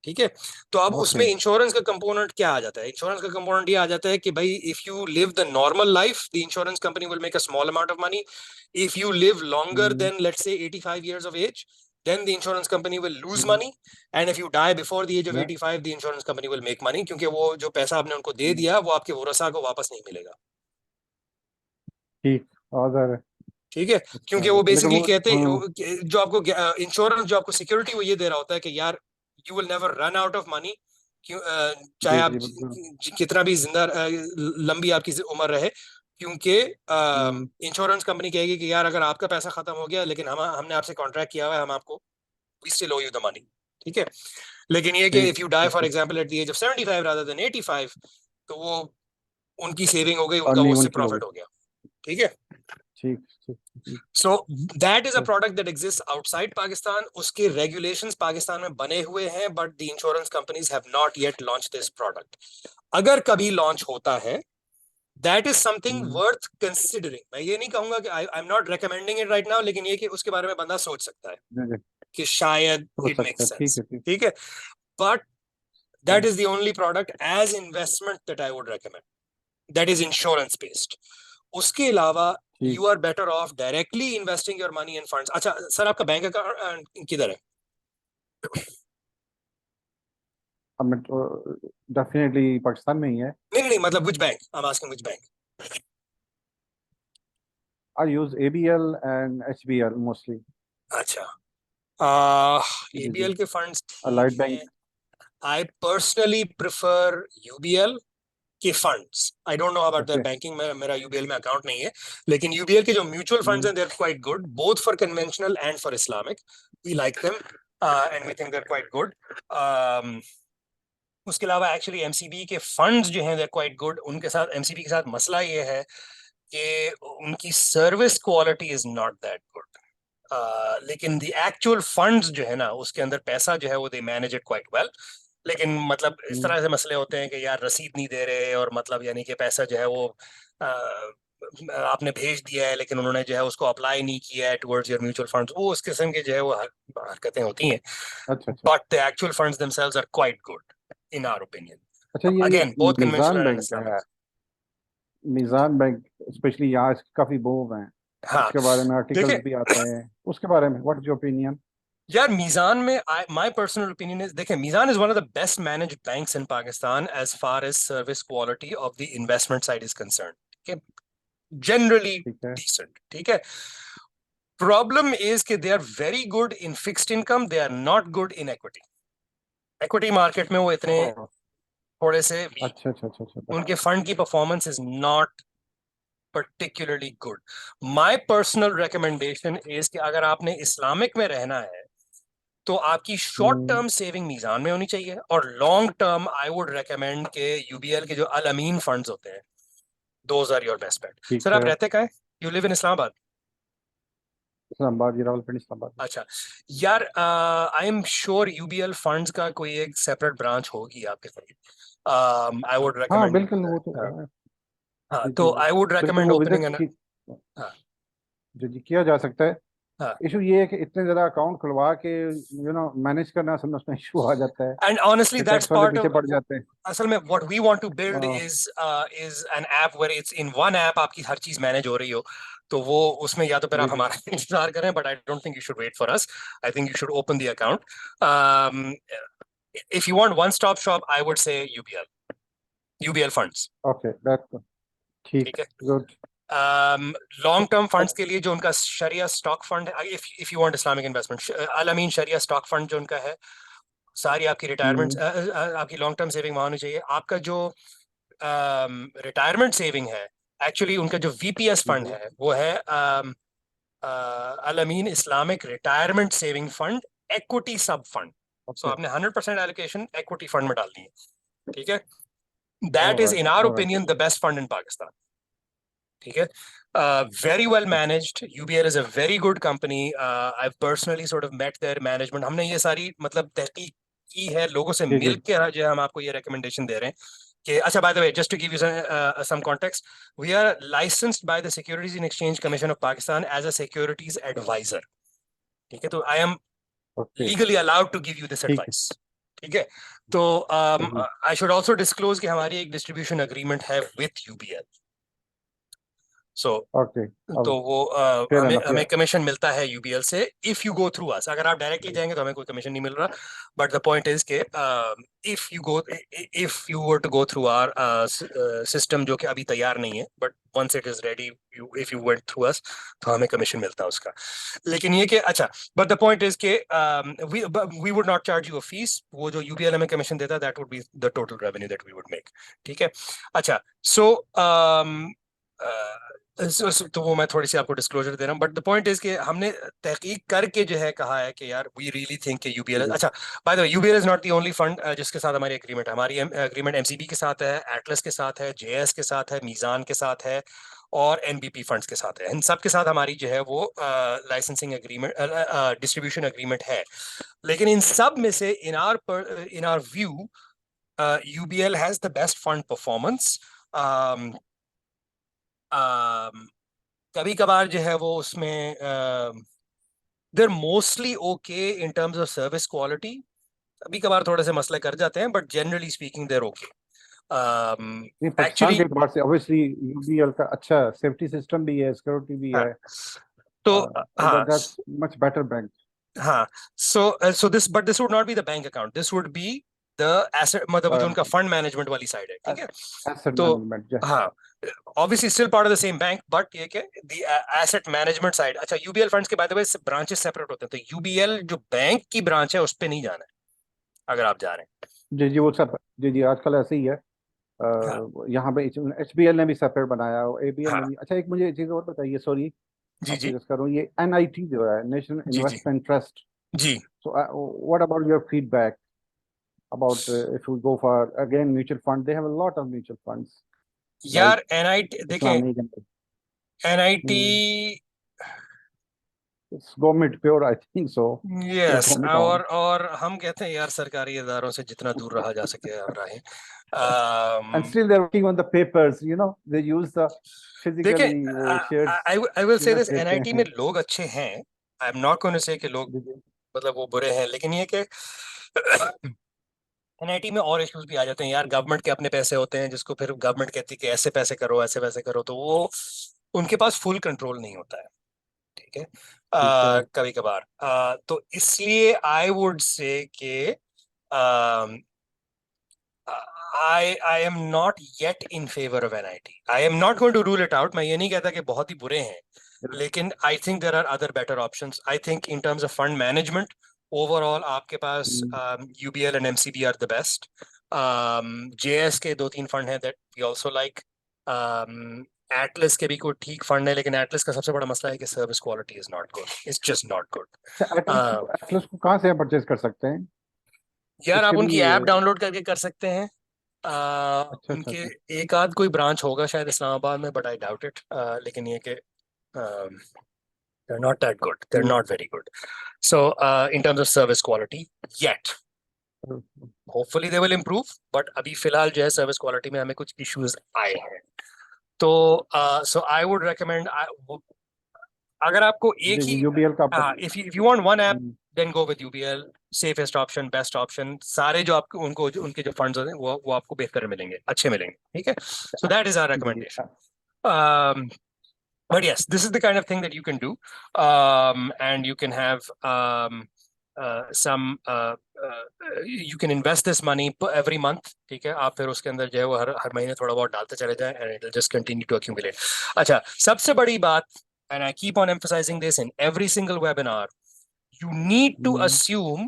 ठीक है. तो अब ओके। उसमें इंश्योरेंस का कंपोनेंट क्या आ जाता है? इंश्योरेंस का कंपोनेंट ये आ जाता है कि भाई if you live the normal life, the insurance company will make a small amount of money. If you live longer than let's say 85 years of age, then the insurance company will lose money. And if you die before the age of 85, the insurance company will make money, क्योंकि वो जो पैसा आपने उनको दे दिया वो आपके वरसा को वापस नहीं मिलेगा. ठीक, आज़ार है। ठीक है. अच्छा, क्योंकि वो लेकिन बेसिकली वो कहते, हाँ, जो आपको इंश्योरेंस जो आपको सिक्योरिटी वो ये दे रहा होता है कि यार you will never run out of money. क्यों? चाहे जी आप जी बिल्कुल। कितना भी जिंदा लंबी आपकी उम्र रहे, क्योंकि हम्म, इंश्योरेंस कंपनी कहेगी कि यार अगर आपका पैसा खत्म हो गया, लेकिन हमने आपसे कॉन्ट्रैक्ट किया हुआ है, हम आपको we still owe you the money. ठीक है. लेकिन ये कि ठीक इफ यू डाई ठीक फॉर ठीक। Example at the age of 75 rather than 85, तो वो उनकी सेविंग हो गई, उनका वो अर्निंग उससे उनकी होगी। प्रॉफिट हो गया. ठीक है. ठीक ठीक ठीक। So that is a तो product that exists outside Pakistan. उसके regulations पाकिस्तान में बने हुए हैं, but the insurance companies have not yet launched this product. अगर कभी launch होता है, that is something hmm, worth considering. मैं ये नहीं कहूंगा कि I'm not recommending it right now, लेकिन ये कि उसके बारे में बंदा सोच सकता है जी जी, कि शायद हो it सकता है, makes ठीक sense. है, ठीक ठीक है. But है, that is the only product as investment that I would recommend. That is insurance based. उसके अलावा ठीक। You are better off directly investing your money in funds. अच्छा सर, आपका बैंक अकाउंट किधर है? अब मैं तो डेफिनेटली पाकिस्तान में ही है। नहीं नहीं, मतलब which bank, I am asking which bank. I use ABL and HBL mostly. अच्छा. जी जी, एबीएल के फंड्स ठीक अलाइड हैं. Bank. I personally prefer UBL के funds. I don't know about their okay. Banking में, मेरा यूबीएल में अकाउंट नहीं है. लेकिन यूबीएल के जो म्यूचुअल फंड्स हैं, they are quite good both for conventional and for Islamic. We like them and we think they are quite good. उसके अलावा एक्चुअली एमसीबी के फंड्स जो हैं दे क्वाइट गुड। उनके साथ एमसीबी के साथ मसला ये है कि उनकी service quality is not that good. लेकिन द एक्चुअल फंड्स जो है ना उसके अंदर पैसा जो है वो they manage it quite well. लेकिन मतलब इस तरह से मसले होते हैं कि यार रसीद नहीं दे रहे, और मतलब यानी कि पैसा जो है वो आपने भेज दिया है लेकिन उन्होंने जो है उसको अप्लाई नहीं किया है टुवर्ड्स योर म्यूचुअल फंड्स, वो उस किस्म के जो है वो हरकतें होती हैं। अच्छा अच्छा but the actual funds themselves are quite good in our अच्छा। ओपिनियन। ये again both Meezan conventional and bank Islamic. है, मीज़ान बैंक स्पेशली यहाँ इसके काफ़ी बूम हैं, हाँ इसके बारे में देखिए आर्टिकल्स भी आते हैं, उसके बारे में व्हाट इज योर ओपिनियन? यार मीजान में माय पर्सनल ओपिनियन इज, देखिए Meezan is one of the best managed banks in Pakistan as far as service quality of the investment side is concern. ठीक है, जनरली ठीक है। डिसेंट। ठीक है, प्रॉब्लम इज कि they are very good in fixed income, they are not good in equity. Equity market में वो इतने ओह, थोड़े से वीक, अच्छा अच्छा अच्छा अच्छा। उनके फंड की performance is not particularly good. My personal recommendation is कि अगर आपने इस्लामिक में रहना है तो आपकी short hmm, term saving Meezan में होनी चाहिए, और long term I would recommend के यूबीएल के जो अल अमीन फंड्स होते हैं, those are your best bet. ठीक सर आप है। रहते कहाँ हैं? You live in Islamabad? Islamabad, ये रावलपिंडी इस्लामाबाद। अच्छा यार, I am sure UBL funds का कोई एक सेपरेट ब्रांच होगी आपके करीब। आई वुड हाँ रेकमेंड। बिल्कुल, वो तो है। हाँ जी तो जी जी, आई वुड बिल्कुल रेकमेंड वो ओपनिंग विजिट एन। की, हाँ जी जी, किया जा सकता है। हाँ। इशू ये है कि इतने ज़्यादा अकाउंट खुलवा के मैनेज करना समझ में इशू आ जाता है, एंड ऑनेस्टली फिर दैट्स टैक्स वाले पार्ट पीछे ऑफ, पड़ जाते हैं। असल में what we want to build हाँ, is an app where it's in one app आपकी हर चीज मैनेज हो रही हो। तो वो उसमें या तो फिर जी आप जी हमारा इंतजार करें, but I don't think you should wait for us. I think you should open the account. If you want one stop shop I would say UBL, UBL funds. Okay, that ठीक, ठीक है, गुड। लॉन्ग टर्म फंड्स के लिए जो उनका शरिया stock fund है, if you want Islamic investment, Al Ameen शरिया स्टॉक फंड जो उनका है, सारी आपकी रिटायरमेंट, हम्म आपकी लॉन्ग टर्म सेविंग वहां होनी चाहिए। आपका जो रिटायरमेंट सेविंग है, एक्चुअली उनका जो वीपीएस फंड हम्म, है वो है Al Ameen Islamic retirement saving fund equity sub fund. So okay, आपने 100% एलोकेशन एक्विटी फंड में डालनी है। ठीक है, that is alright in our alright. Opinion the best fund in Pakistan. ठीक है, very well managed, UBL is a very good company. I personally sort of met their management, हमने ये सारी मतलब तहकीक की है, लोगों से जी मिल जी के जो है हम आपको ये रिकमेंडेशन दे रहे हैं कि अच्छा, by the way just to give you some context, we are licensed by the Securities and Exchange Commission of Pakistan as a securities advisor। ठीक है, तो I am okay, legally allowed to give you this ठीक है। Advice. ठीक है, तो जी I should also disclose कि हमारी एक डिस्ट्रीब्यूशन अग्रीमेंट है विथ यूबीएल। सो ओके, तो अब वो फेयर हमें एनफ, हमें कमीशन मिलता है यूबीएल से इफ यू गो थ्रू अस। अगर आप डायरेक्टली जाएंगे तो हमें कोई कमीशन नहीं मिल रहा, बट द पॉइंट इज के if you were to go through our system जो कि अभी तैयार नहीं है, but once it is ready, if you went through us तो हमें कमीशन मिलता है उसका। लेकिन ये कि अच्छा, बट द पॉइंट इज के we would not charge you a fee, वो जो यूबीएल हमें कमीशन देता है that would be the total revenue that we would make. ठीक है, अच्छा सो तो वो मैं थोड़ी सी आपको डिस्क्लोजर दे रहा हूँ, बट द पॉइंट इज कि हमने तहकीक करके जो है कहा है कि यार वी रियली थिंक कि यूबीएल, जी अच्छा by the way UBL is not the only fund जिसके साथ हमारी एग्रीमेंट है। हमारी एग्रीमेंट एमसीबी के साथ है, एटलस के साथ है, जेएस के साथ है, मीजान के साथ है, और एनबीपी फंड्स के साथ है। इन सब के साथ हमारी जो है वो लाइसेंसिंग एग्रीमेंट, डिस्ट्रीब्यूशन एग्रीमेंट है। लेकिन इन सब में से in our view UBL has the best fund performance. कभी कभार जो है वो उसमें there mostly okay in terms of service quality, कभी कभार थोड़े से मसले कर जाते हैं, but generally speaking there okay ये पाकिस्तान एक्चुअली। के एतबार से ऑब्वियसली यूबीएल का अच्छा सेफ्टी सिस्टम भी है, सिक्योरिटी भी हाँ है, तो हाँ दैट्स मच बेटर बैंक। हाँ, so this but this would not be the bank account, this would be the asset, मतलब जो उनका फंड मैनेजमेंट वाली साइड है। ठीक है, एसेट तो मैनेजमेंट। हाँ obviously still part of the same bank, but ये क्या the asset management side। अच्छा यूबीएल फंड्स के bye the way branches separate होते हैं, तो यूबीएल जो बैंक की ब्रांच है उस पे नहीं जाना है अगर आप जा रहे जी जी, वो सब, जी जी, आजकल ऐसे ही है। हैं। हाँ यहाँ पे एचबीएल ने भी सेपरेट बनाया, एबीएल ने हाँ भी। अच्छा, एक मुझे चीज़ और बताइए, सॉरी जी आपसे जी डिस्कस करूँ, ये एनआईटी जो है, नेशनल जी जी इन्वेस्टमेंट ट्रस्ट, जी। So what about your feedback? about if we go for again mutual fund, they have a lot of mutual funds like यार एनआईटी देखें, Islamic and NIT, it's government pure, I think so. It's yes, government owned. और हम कहते हैं यार सरकारी इदारों से जितना दूर रहा जा सके हम रहें। And um, still they're working on the papers, you know, they use the देखिए, physically वो shares, I will say unit this, देते एनआईटी में हैं। लोग अच्छे हैं, I am not going to say कि लोग जी, जी, मतलब वो बुरे हैं, लेकिन ये कि एनआईटी में और इश्यूज भी आ जाते हैं यार, गवर्नमेंट के अपने पैसे होते हैं जिसको फिर गवर्नमेंट कहती है कि ऐसे पैसे करो, ऐसे पैसे करो, तो वो उनके पास फुल कंट्रोल नहीं होता है, ठीक है, ठीक है। कभी कभार। तो इसलिए आई वुड से कि I am not yet in favor of NIT. I am not going to rule it out. मैं ये नहीं कहता कि बहुत ही बुरे हैं, लेकिन I think there are other better options. I think in terms of fund management, overall आपके पास UBL and MCB are the best. JS के 2-3 फंड हैं that we also like. Atlas के भी कोई ठीक फंड है, लेकिन Atlas का सबसे बड़ा मसला है कि service quality is not good. It's just not good. Atlas को कहाँ से परचेज कर सकते हैं? यार आप उसके भी उनकी ऐप डाउनलोड करके कर सकते हैं। अच्छा, अच्छा, उनके अच्छा। एक आध कोई ब्रांच होगा शायद इस्लामाबाद में, बट आई डाउट इट, लेकिन ये कि they're not that good, they're hmm, not very good, so in terms of service quality yet, hopefully they will improve, but अभी फिलहाल जो है सर्विस क्वालिटी में हमें कुछ इश्यूज आए हैं, तो so I would recommend, अगर आपको एक जी, ही, जी, यूबीएल का आपका। if you want one app hmm, then go with UBL, safest option, best option, सारे जो आपको उनको उनके जो फंड्स होते हैं वो आपको बेहतर मिलेंगे, अच्छे मिलेंगे, ठीक है, so that is our ji, ji, recommendation. But yes, this is the kind of thing that you can do, and you can have some you can invest this money every month, ठीक है, आप फिर उसके अंदर जो है वो हर हर महीने थोड़ा बहुत डालते चले जाएं, and it will just continue to accumulate. अच्छा, सबसे बड़ी बात, and I keep on emphasizing this in every single webinar, you need to assume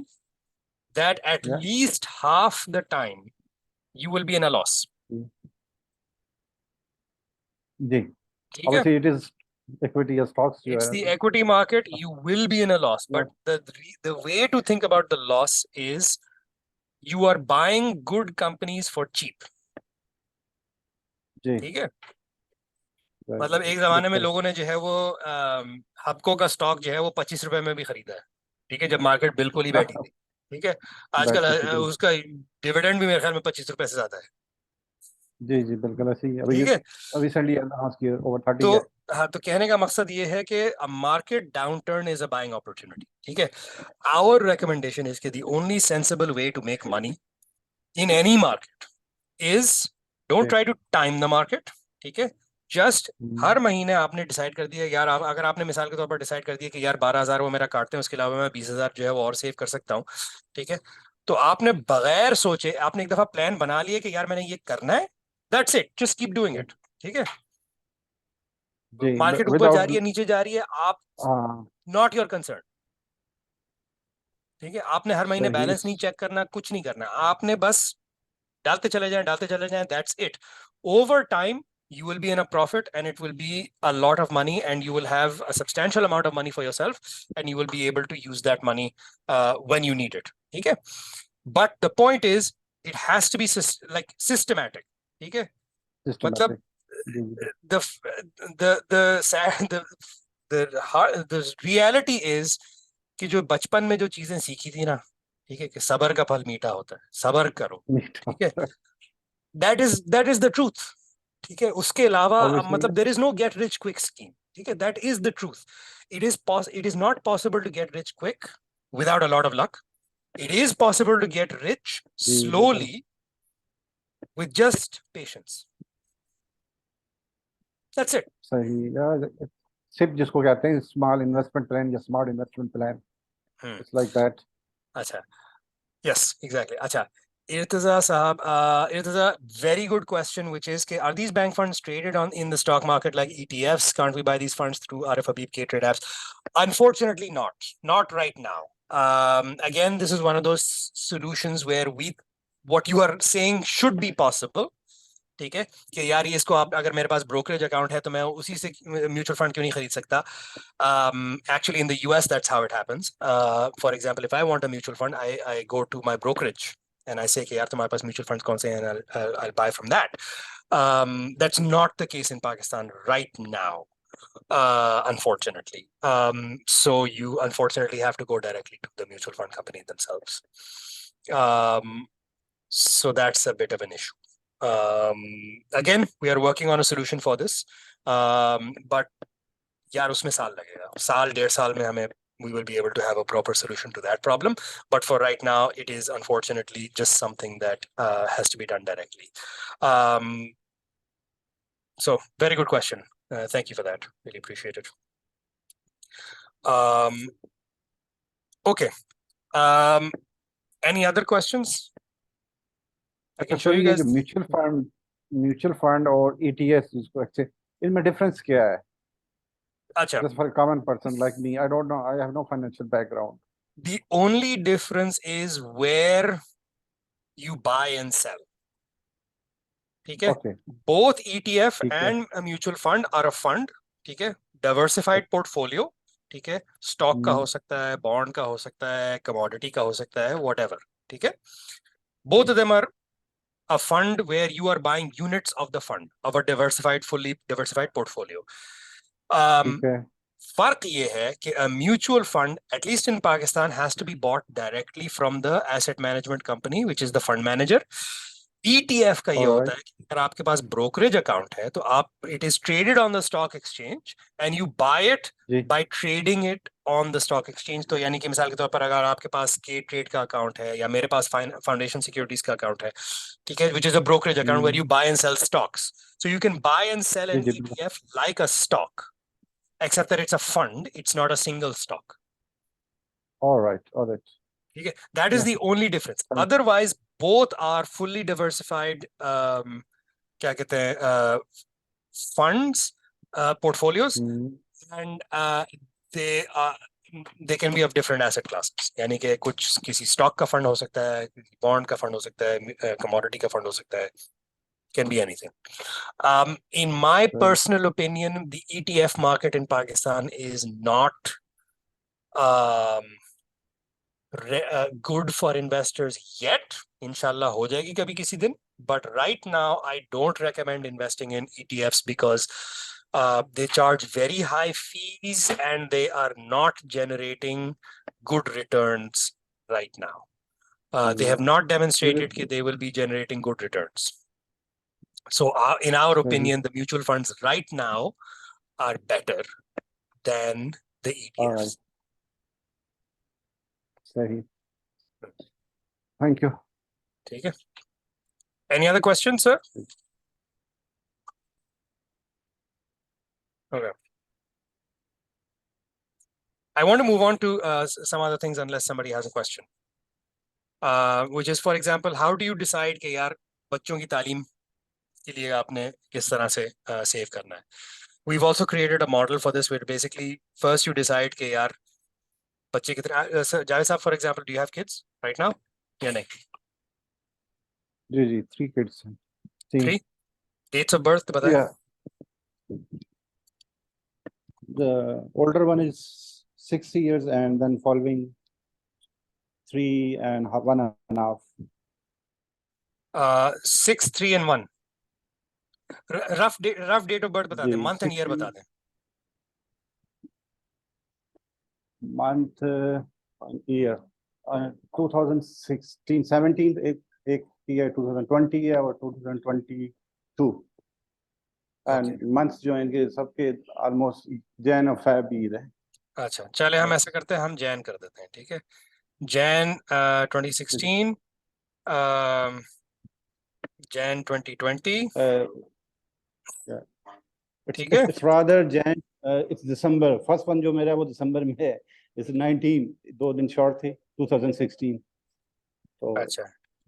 that at या least half the time you will be in a loss, जी, ठीक है, obviously it is equity या stocks जो it's है। the equity market, you will be in a loss, या but the way to think about the loss is you are buying good companies for cheap, जी, ठीक है, मतलब right, एक जमाने में बिल्कुल। लोगों ने जो है वो हबको का स्टॉक जो है वो 25 रुपए में भी खरीदा है, ठीक है, जब मार्केट बिल्कुल ही बैठी थी, ठीक है, आजकल बैठी थी, बिल्कुल। उसका डिविडेंड भी मेरे ख्याल में 25 रुपए से ज्यादा है, जी, जी, बिल्कुल ऐसे ही अभी ठीक है, रिसेंटली अनाउंस किया ओवर 30 तो है। हाँ, तो कहने का मकसद ये है कि market downturn is a buying opportunity, ठीक है, आवर रिकमेंडेशन इज कि the only sensible way to make money in any market is don't जी, try to time the market, ठीक है, जस्ट हम्म, हर महीने आपने डिसाइड कर दिया यार, आप अगर आपने मिसाल के तौर पर डिसाइड कर दिया कि यार 12,000 वो मेरा काटते हैं, उसके अलावा मैं 20,000 जो है वो और सेव कर सकता हूँ, ठीक है, तो आपने बगैर सोचे आपने एक दफा प्लान बना लिया कि यार मैंने ये करना है, that's it, just keep doing it, ठीक है, जी, मार्केट ऊपर जा रही विदाउट। है नीचे जा रही है, आप हाँ, नॉट योर कंसर्न, ठीक है, आपने हर महीने सही। बैलेंस नहीं चेक करना, कुछ नहीं करना, आपने बस डालते चले जाएं, that's it, over time you will be in a profit and it will be a lot of money and you will have a substantial amount of money for yourself and you will be able to use that money when you need it, okay, but the point is it has to be like systematic, okay, मतलब systematic. जी, जी, the the the reality is कि जो बचपन में जो चीजें सीखी थी ना, ठीक है, कि सबर का फल मीठा होता है, सबर करो, मीठा ठीक है, दैट इज द ट्रूथ, ठीक है, उसके अलावा ऑब्वियसली। मतलब there is no get rich quick scheme, ठीक है, that is the truth, it is not possible to get rich quick without a lot of luck, it is possible to get rich जी, बिल्कुल slowly with just patience, that's it. सही यार। SIP जिसको कहते हैं small investment plan या smart investment plan, it's like that. अच्छा, yes, exactly. Acha, Irtaza Sahab, Irtaza, very good question, which is, are these bank funds traded on in the stock market like ETFs? Can't we buy these funds through RF Habib K trade apps? Unfortunately, not right now. Again, this is one of those solutions where what you are saying should be possible. ठीक है, कि यार ये इसको आप अगर मेरे पास brokerage account है तो मैं उसी से म्यूचुअल फंड क्यों नहीं खरीद सकता, actually in the US that's how it happens, for example if I want a mutual fund I go to my brokerage, and I say कि यार तुम्हारे पास mutual funds कौन से हैं, and I'll buy from that. That's not the case in Pakistan right now, unfortunately. So you unfortunately have to go directly to the mutual fund company themselves. So that's a bit of an issue. Again, we are working on a solution for this, but यार उसमें साल लगेगा, साल 1.5 साल में हमें we will be able to have a proper solution to that problem. But for right now, it is unfortunately just something that has to be done directly. So very good question. Thank you for that. Really appreciate it. Okay. Any other questions? I can show you guys. Mutual fund और ETF जिसको अच्छे, इनमें difference क्या है? अच्छा. Just for a common person like me, I don't know. I have no financial background. The only difference is where you buy and sell. ठीक है? Okay. Both ETF ठीक है. and a mutual fund are a fund. ठीक है? Diversified portfolio. ठीक है? Stock का हो सकता है, bond का हो सकता है, commodity का हो सकता है, whatever. ठीक है? Both of them are a fund where you are buying units of the fund, of a fully diversified portfolio. ठीक है. फर्क ये है कि a mutual fund, at least in Pakistan, has to be bought directly from the asset management company, which is the fund manager. ETF का ये होता है कि अगर आपके पास brokerage account है तो आप it is traded on the stock exchange and you buy it by trading it on the stock exchange. तो यानी कि मिसाल के तौर पर अगर आपके पास K Trade का account है या मेरे पास Foundation Securities का account है, ठीक है, which is a brokerage account where you buy and sell stocks. So you can buy and sell an ETF like a stock, except that it's a fund, it's not a single stock. All right. Okay? That is the only difference. Otherwise, both are fully diversified क्या कहते हैं, funds, portfolios, and they can be of different asset classes. यानी कि कुछ किसी stock का fund हो सकता है, bond का fund हो सकता है, commodity का fund हो सकता है. Can be anything. In my personal opinion, the ETF market in Pakistan is not good for investors yet. Inshallah ho jayegi kabhi kisi din. But right now, I don't recommend investing in ETFs because they charge very high fees and they are not generating good returns right now. They have not demonstrated that they will be generating good returns. So in our opinion, the mutual funds right now are better than the ETFs. All right. Sahi. Thank you. Okay. Any other questions, sir? Okay. I want to move on to some other things unless somebody has a question. Which is, for example, how do you decide कि यार बच्चों की तालीम के लिए आपने किस तरह से save करना है? We've also created a model for this where basically first you decide कि यार बच्चे कितने, जावेद साहब, for example, do you have kids right now? या नहीं? जी 3 kids. 3? Dates of birth बताएं. Yeah. The older one is 6 years and then following 3 and 1.5. 6, 3 and 1. Rough date of birth बता दें, month and year बता दें. Month, year, 2016, 17, एक year 2020 है और 2022. And months जो इनके सबके almost Jan और Feb ही है. अच्छा, चले हम ऐसा करते हैं, हम Jan कर देते हैं, ठीक है? Jan 2016, Jan 2020. ठीक है? It's rather Jan, it's December. First one जो मेरा वो December में है. It's 19, 2 दिन short थे, 2016. तो अच्छा,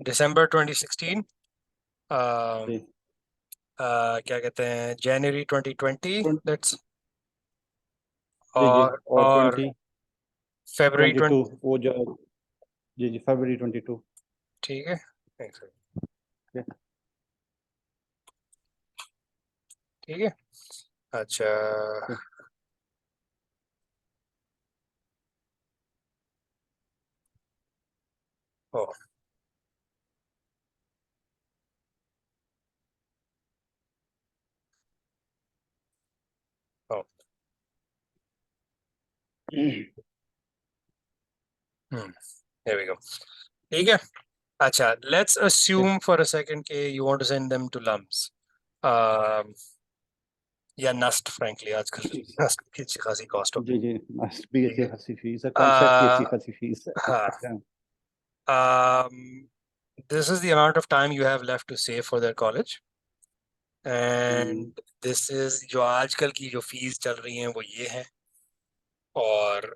December 2016. क्या कहते हैं, January 2020. That's और 20 February 22 वो जो जी February 22. ठीक है, ठीक है. अच्छा, ओ There we go. ठीक है. अच्छा, let's assume for a second कि you want to send them to lumps. या नस्ट, फ्रैंकली आजकल नस्ट की अच्छी खासी कॉस्ट जी होती जी, मस्ट भी है. अच्छी खासी फीस है, ठीक कॉन्सेप्ट की अच्छी है. खासी फीस हाँ. है। This is the amount of time you have left to save for their college. Hmm, And this is जो आजकल की जो फीस चल रही हैं वो ये है. और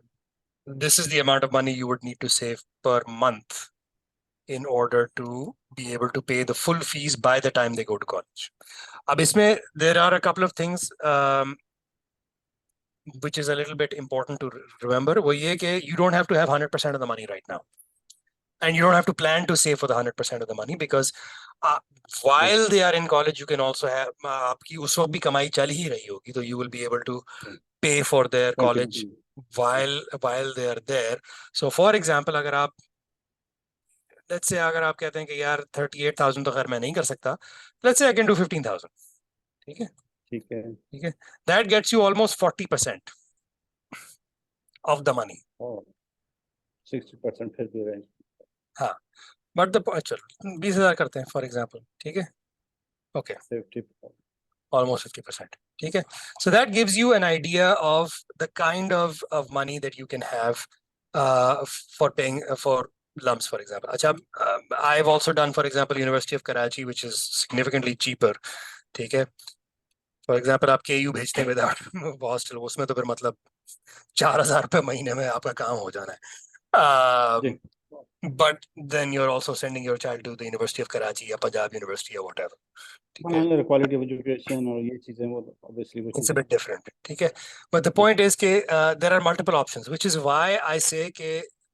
this is the amount of money you would need to save per month in order to be able to pay the full fees by the time they go to college. अब इसमें there are a couple of things which is a little bit important to remember. वो ये कि you don't have to have 100% of the money right now. And you don't have to plan to save for the 100% of the money because uh, ji while they are in college, you can also have आपकी उस वक्त भी कमाई चल ही रही होगी, तो you will be able to pay for their college continue. while they are there. So for example, अगर आप let's say अगर आप कहते हैं कि यार 38,000 तो खैर मैं नहीं कर सकता, let's say I can do 15,000. ठीक है. ठीक है। ठीक है. That gets you almost 40% of the money. 60% फिर भी रेंज। हाँ. बट द चलो 20,000 करते हैं फॉर एग्जाम्पल. ठीक है. ओके. 50%। Almost 50%. ठीक है. So that gives you an idea of the kind of money that you can have for paying for lumps, for example. अच्छा, I've also done, for example, University of Karachi, which is significantly cheaper. ठीक है. For example आप KU भेजते हैं without hostel, उसमें तो फिर मतलब 4,000 रुपये महीने में आपका काम हो जाना है. जी But then you're also sending your child to the University of Karachi या पंजाब यूनिवर्सिटी या whatever. ठीक है. हाँ, क्वालिटी ऑफ एजुकेशन और ये चीज़ें वो ऑब्वियसली वो It's a चीज़ें। bit different. ठीक है. But the point is कि there are multiple options, which is why I say कि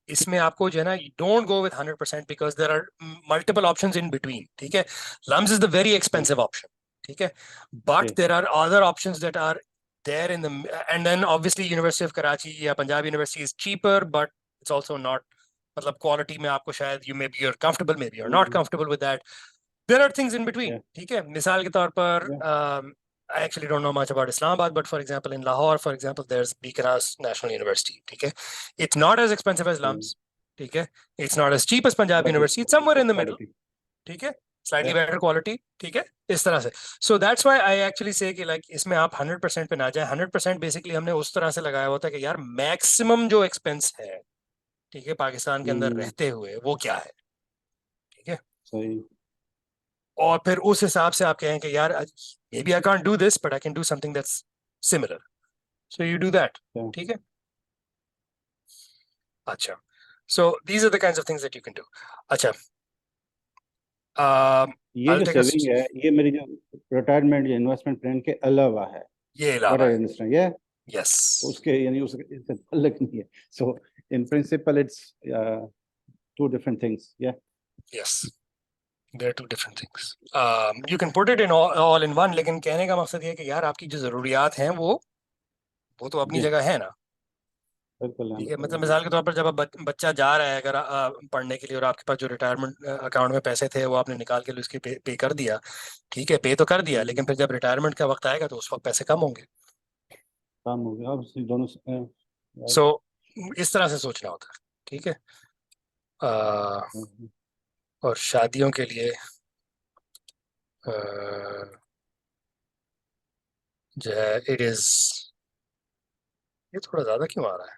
इसमें आपको जो है ना, you don't go with 100% because there are multiple options in between. ठीक है. Lums is the very expensive option. ठीक है. But ji there are other options that are there in the, and then obviously University of Karachi या Punjab University is cheaper, but it's also not, मतलब quality में आपको शायद you maybe you're comfortable, maybe you're not comfortable with that. There are things in between. या ठीक है. मिसाल के तौर पर या I actually don't know much about Islamabad, but for example, in Lahore, for example, there's Bikaner's National University. ठीक है. It's not as expensive as Lums. ठीक है. It's not as cheap as Punjab but University. It's somewhere in the middle. Quality ठीक है. Slightly या better quality. ठीक है. इस तरह से. So that's why I actually say कि like इसमें आप 100% पे ना जाए. 100% basically हमने उस तरह से लगाया होता है कि यार maximum जो expense है, ठीक है, पाकिस्तान के अंदर रहते हुए, वो क्या है. ठीक है. सही। और फिर उस हिसाब से आप कहें कि यार maybe I can't do this, but I can do something that's similar. So you do that. क्या ठीक है. अच्छा. So these are the kinds of things that you can do. अच्छा. ये I'll जो take a सेविंग है, ये मेरी जो रिटायरमेंट या इन्वेस्टमेंट प्लान के अलावा है। ये व्हाट अलावा आई है. अंडरस्टैंड ये Yes. उसके यानी उसके इससे ताल्लुक नहीं है। So in principle it's two different things या। Yes. They're two different things. You can put it in all in one, लेकिन कहने का मकसद ये है कि यार आपकी जो जरूरियात हैं वो तो अपनी जी जगह है ना. बिल्कुल ठीक है. बिल्कुल मतलब मिसाल के तौर पर जब आप बच्चा जा रहा है अगर पढ़ने के लिए, और आपके पास जो रिटायरमेंट अकाउंट में पैसे थे वो आपने निकाल के उसके पे कर दिया. ठीक है. पे तो कर दिया, लेकिन फिर जब रिटायरमेंट का वक्त आएगा तो उस वक्त पैसे कम होंगे. काम हो गया अब दोनों सो राइट। इस तरह से सोचना होता है. ठीक है. अ, और शादियों के लिए जो है इट इज, ये थोड़ा ज्यादा क्यों आ रहा है.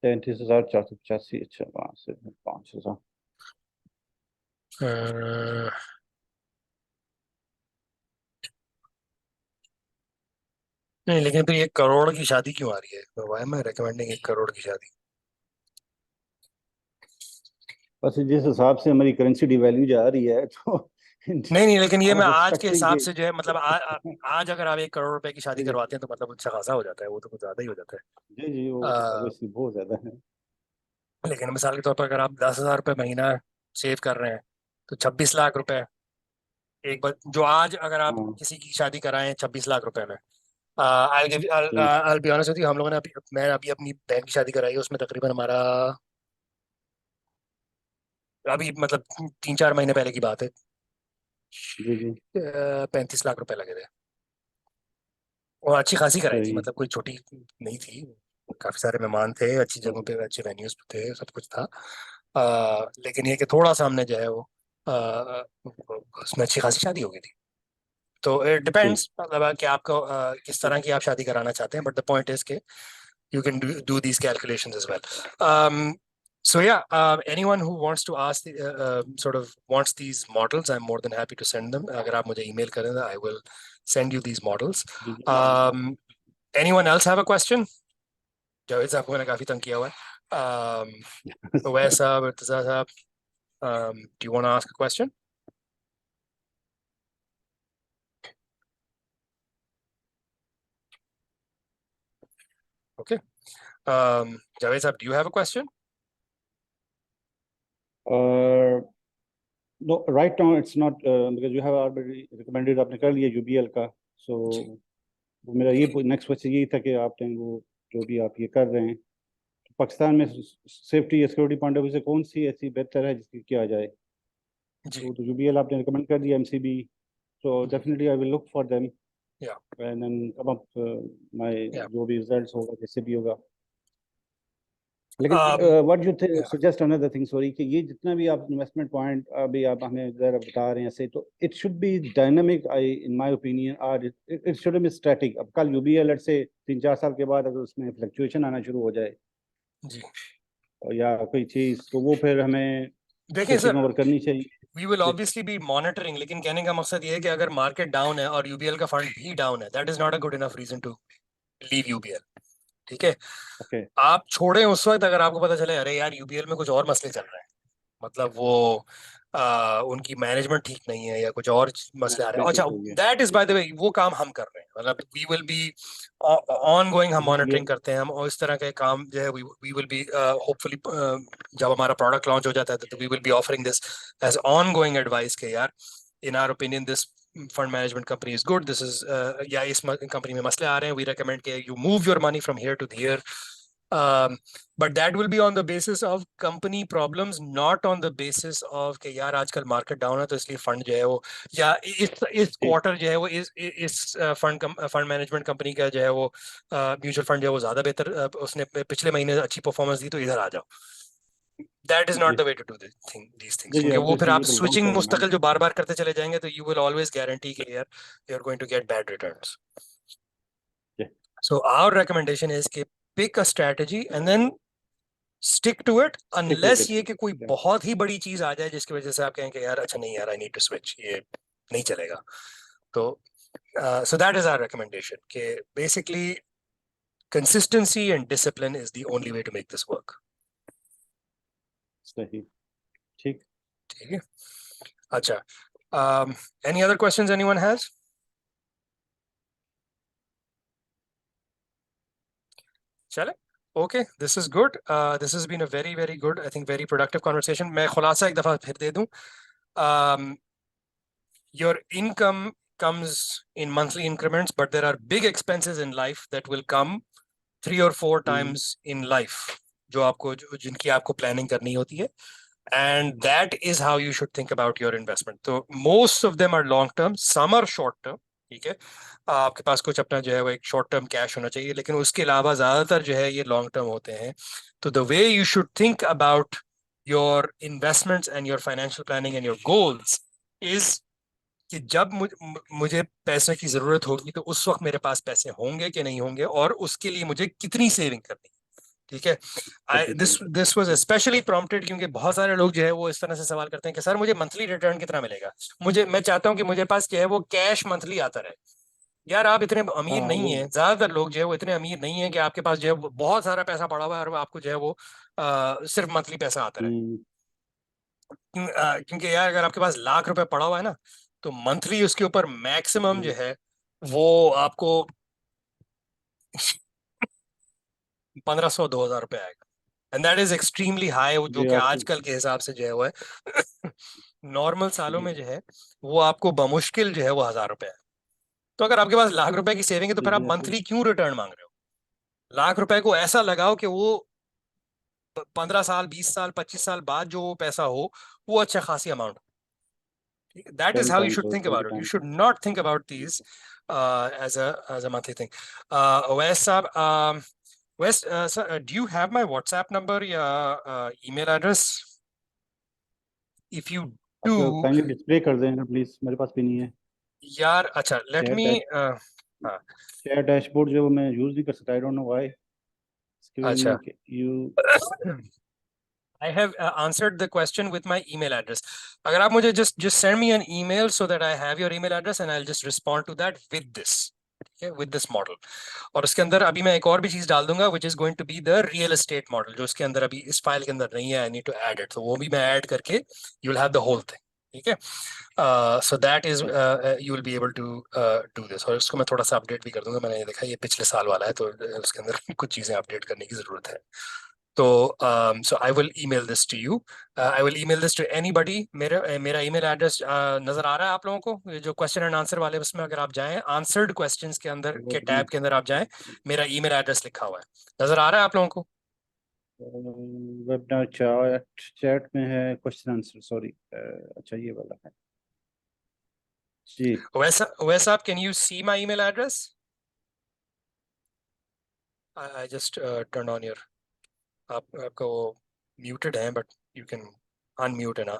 33,485। अच्छा वहाँ से 5,000। अ, नहीं, लेकिन फिर 1 करोड़ की शादी क्यों आ रही है? वाई एम आई रिकमेंडिंग 1 करोड़ की शादी? बस जिस हिसाब से हमारी करेंसी डिवैल्यू जा रही है तो नहीं नहीं, लेकिन ये आई मैं वाज आज के एक्सपेक्टिंग हिसाब कि से जो है, मतलब आज अगर आप 1 करोड़ रुपए की शादी जी करवाते हैं तो मतलब अच्छा खासा हो जाता है, वो तो कुछ ज्यादा ही हो जाता जी जी वो है. ऑब्वियसली बहुत ज्यादा है। लेकिन मिसाल के तौर पर अगर आप 10,000 रुपये महीना सेव कर रहे हैं तो 26 लाख रुपए एक बार, जो आज अगर आप हाँ किसी की शादी कराएं 26 लाख रुपए में, I'll ji I'll be honest with you, हम लोगों ने मैं अभी अपनी बहन की शादी कराई है, उसमें तकरीबन हमारा अभी मतलब 3-4 महीने पहले की बात है, जी जी 35 लाख रुपए लगे थे। और अच्छी खासी कराई थी, सही। मतलब कोई छोटी नहीं थी। काफी सारे मेहमान थे, अच्छी जगहों सही पे, अच्छे वेन्यूज पे थे, सब कुछ था। लेकिन ये कि थोड़ा सा हमने जो है वो उसमें अच्छी खासी शादी हो गई थी। तो इट जी डिपेंड्स, मतलब कि आपको किस तरह की आप शादी कराना चाहते हैं, बट द पॉइंट इज के you can do these calculations as well. So yeah, anyone who wants to ask sort of wants these models, I'm more than happy to send them. अगर आप मुझे email करें, I will send you these models. Ji ji Anyone else have a question? Javed साहब को मैंने काफी तंग किया हुआ है। वैस साहब, इर्तिजा साहब, do you want to ask a question? Okay. Javed साहब, do you have a question? No, right now it's not because you have already recommended, आपने कर लिया यूबीएल का, so जी वो मेरा ये नेक्स्ट क्वेश्चन यही था कि आपने वो जो भी आप ये कर रहे हैं, तो पाकिस्तान में सेफ्टी या सिक्योरिटी पॉइंट ऑफ व्यू से कौन सी ऐसी बेहतर है जिसकी किया जाए? जी तो यूबीएल आपने रिकमेंड कर दिया, MCB, so definitely I will look for them yeah and then come up my yeah जो भी रिजल्ट्स होगा जैसे भी होगा। लेकिन um, what you yeah suggest another thing, sorry, कि ये जितना भी आप इन्वेस्टमेंट पॉइंट अभी आप हमें जरा बता रहे हैं ऐसे, तो it should be dynamic, I in my opinion, और इट शुड बी स्टैटिक। अब कल यूबीएल लेट्स से 3-4 साल के बाद अगर उसमें फ्लक्चुएशन आना शुरू हो जाए जी या कोई चीज़, तो वो फिर हमें देखिए स्विचिंग सर, ओवर करनी चाहिए। We will obviously be monitoring, लेकिन कहने का मकसद ये है कि अगर मार्केट डाउन है और यूबीएल का फंड भी डाउन है, that is not a good enough reason to leave UBL. ठीक है, ओके आप छोड़ें उस वक्त अगर आपको पता चले अरे यार यूबीएल में कुछ और मसले चल रहे हैं, मतलब वो उनकी मैनेजमेंट ठीक नहीं है या कुछ और मसले आ रहे हैं। मैनेजमेंट अच्छा, ठीक हो गया। That is by the way वो काम हम कर रहे हैं, मतलब we will be ongoing, हम इसलिए मॉनिटरिंग करते हैं हम, और इस तरह के काम जो है वी विल बी होपफुली जब हमारा प्रोडक्ट लॉन्च हो जाता है तो we will be offering this as ongoing advice के यार in our opinion this fund management company is good, this is या इस कंपनी में मसले आ रहे हैं, वी रेकमेंड के you move your money from here to here. But that will be on the basis of company problems, not on the basis of कि यार आजकल मार्केट डाउन है तो इसलिए फंड जो है वो, या इस क्वार्टर जो है वो इस फंड मैनेजमेंट कंपनी का जो है वो म्यूचुअल फंड जो है वो ज्यादा बेहतर उसने पिछले महीने अच्छी परफॉर्मेंस दी तो इधर आ जाओ। दैट इज नॉट जी the way to do these things, जी जी क्योंकि वो फिर ऑब्वियसली आप ये तो लॉन्ग स्विचिंग टर्म है। मुस्तकिल जो बार बार करते चले जाएंगे तो यू विल ऑलवेज गारंटी कि यार you are going to get bad returns. So our recommendation is कि pick a strategy and then stick to it, stick with unless it. ये कि कोई बहुत ही बड़ी चीज आ जाए जिसकी वजह से आप कहें कि यार अच्छा नहीं यार आई नीड टू स्विच, ये नहीं चलेगा। तो so that is our recommendation कि basically consistency and discipline is the only way to make this work. सही। ठीक। ठीक है, अच्छा, any other questions anyone has? चले, okay, this is good, this has been a very very good, I think very productive conversation. मैं खुलासा एक दफा फिर दे दूं, your income comes in monthly increments, but there are big expenses in life that will come 3 or 4 times in life, जिनकी आपको planning करनी होती है, and that is how you should think about your investment. So most of them are long term, some are short term. ठीक है, आपके पास कुछ अपना जो है वो एक शॉर्ट टर्म कैश होना चाहिए, लेकिन उसके अलावा ज्यादातर जो है ये लॉन्ग टर्म होते हैं। तो the way you should think about your investments and your financial planning and your goals is कि जब मुझे पैसे की जरूरत होगी तो उस वक्त मेरे पास पैसे होंगे कि नहीं होंगे, और उसके लिए मुझे कितनी सेविंग करनी है। ठीक है, आई कितनी दिस सही। दिस वाज स्पेशली प्रॉम्प्टेड क्योंकि बहुत सारे लोग जो है वो इस तरह से सवाल करते हैं कि सर मुझे मंथली रिटर्न कितना मिलेगा, मैं चाहता हूं कि मुझे पास जो है वो कैश मंथली आता रहे। यार आप इतने अमीर हाँ नहीं वो है, ज्यादातर लोग जो है वो इतने अमीर नहीं है कि आपके पास जो है वो बहुत सारा पैसा पड़ा हुआ है और आपको जो है वो सिर्फ मंथली पैसा आता रहे। हम्म, क्योंकि यार अगर आपके पास लाख रुपए पड़ा हुआ है ना, तो मंथली उसके ऊपर मैक्सिमम जो हम्म, है वो आपको 1500-2000 रुपए आएगा, and that is extremely high, जो जी कि आपकी आजकल के हिसाब से जो है वो है नॉर्मल सालों जी में जो है वो आपको बमुश्किल जो है वो 1000 रुपए है। तो अगर आपके पास लाख रुपए की सेविंग है तो जी फिर आप जी आपकी मंथली क्यों रिटर्न मांग रहे हो? लाख रुपए को ऐसा लगाओ कि वो 15 साल, 20 साल, 25 साल बाद जो पैसा हो वो अच्छा खासी amount. That is 10 how you times should or think 20 about it. You times. should not think about these as a monthly thing. Wes, sir, do you have my WhatsApp number या email address? If you आप do, kindly display कर देना please, मेरे पास भी नहीं है। यार अच्छा, let शेयर me डैश हाँ, शेयर डैशबोर्ड जो मैं यूज नहीं कर सकता, I don't know why it's giving अच्छा। Me you. I have answered the question with my email address. अगर आप मुझे just send me an email so that I have your email address and I'll just respond to that with this, okay, with this model. और उसके अंदर अभी मैं एक और भी चीज डाल दूंगा which is going to be the real estate model, जो उसके अंदर अभी इस फाइल के अंदर नहीं है, I need to add it, तो वो भी मैं ऐड करके you'll have the whole thing, ठीक है। So that is you will be able to do this, और इसको मैं थोड़ा सा अपडेट भी कर दूंगा। मैंने ये देखा ये पिछले साल वाला है, तो उसके अंदर कुछ चीजें अपडेट करने की जरूरत है। तो so I will email this to you. I will email this to anybody. मेरा email address नजर आ रहा है आप लोगों को? ये जो क्वेश्चन एंड आंसर वाले उसमें अगर आप जाएं, आंसर्ड क्वेश्चंस के अंदर के टैब के अंदर आप जाएं, मेरा ईमेल एड्रेस लिखा हुआ है, नजर आ रहा है आप लोगों को? वेबिनार चैट चैट में है क्वेश्चन आंसर, सॉरी, अच्छा ये वाला है जी। वैसा आप, can you see my email address? I just turned on your, आपका वो muted है, but you can unmute and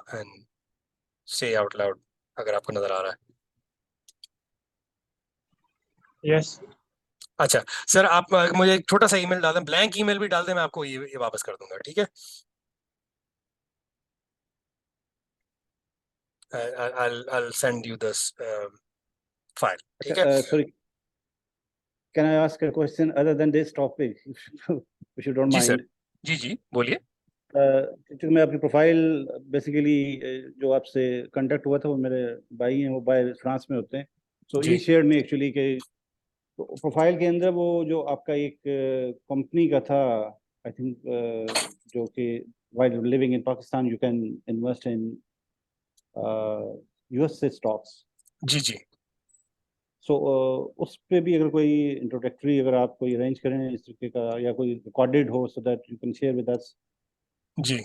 say out loud अगर आपको नजर आ रहा है। यस अच्छा सर, आप मुझे एक छोटा सा ईमेल डाल दें, ब्लैंक ईमेल भी डाल दें, मैं आपको ये वापस कर दूंगा, ठीक है। I'll send you this file, ठीक है। Sorry, can I ask a question other than this topic if you don't जी सर, माइंड? जी बोलिए। क्योंकि मैं आपकी प्रोफाइल बेसिकली जो आपसे कांटेक्ट हुआ था वो मेरे भाई हैं, वो बाय फ्रांस में होते हैं, सो जी ही शेयर में एक्चुअली के प्रोफाइल के अंदर वो जो आपका एक कंपनी का था, आई थिंक, जो कि while living in Pakistan you can invest in US stocks. जी सो उस पे भी अगर कोई इंट्रोडक्टरी अगर आप कोई अरेंज करें इस तरीके का, या कोई रिकॉर्डेड हो, so that you can share with us, जी।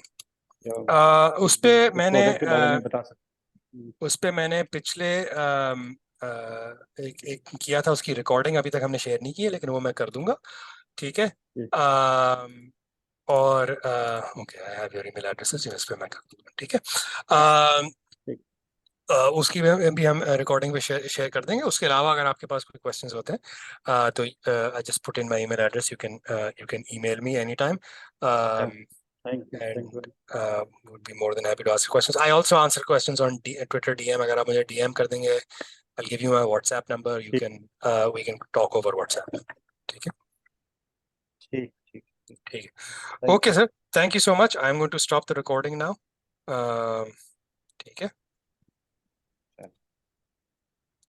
या उस पे उस मैंने प्रोडक्ट के बारे में बता सकते। उस पे मैंने पिछले एक किया था, उसकी रिकॉर्डिंग अभी तक हमने शेयर नहीं की है, लेकिन वो मैं कर दूंगा, ठीक है। और okay, I have your email addresses, इस पे मैं कर दूंगा, ठीक है। उसकी भी हम रिकॉर्डिंग पे शेयर कर देंगे। उसके अलावा अगर आपके पास कोई क्वेश्चंस होते हैं तो I just put in my email address, you can email me anytime, thank you, thank and you. would be more than happy to answer questions. I also answer questions on Twitter DM. अगर आप मुझे DM कर देंगे, I'll give you my WhatsApp number, you can we can talk over WhatsApp, ठीक है। ठीक ठीक ठीक है, okay sir, thank you so much. I'm going to stop the recording now, ठीक है।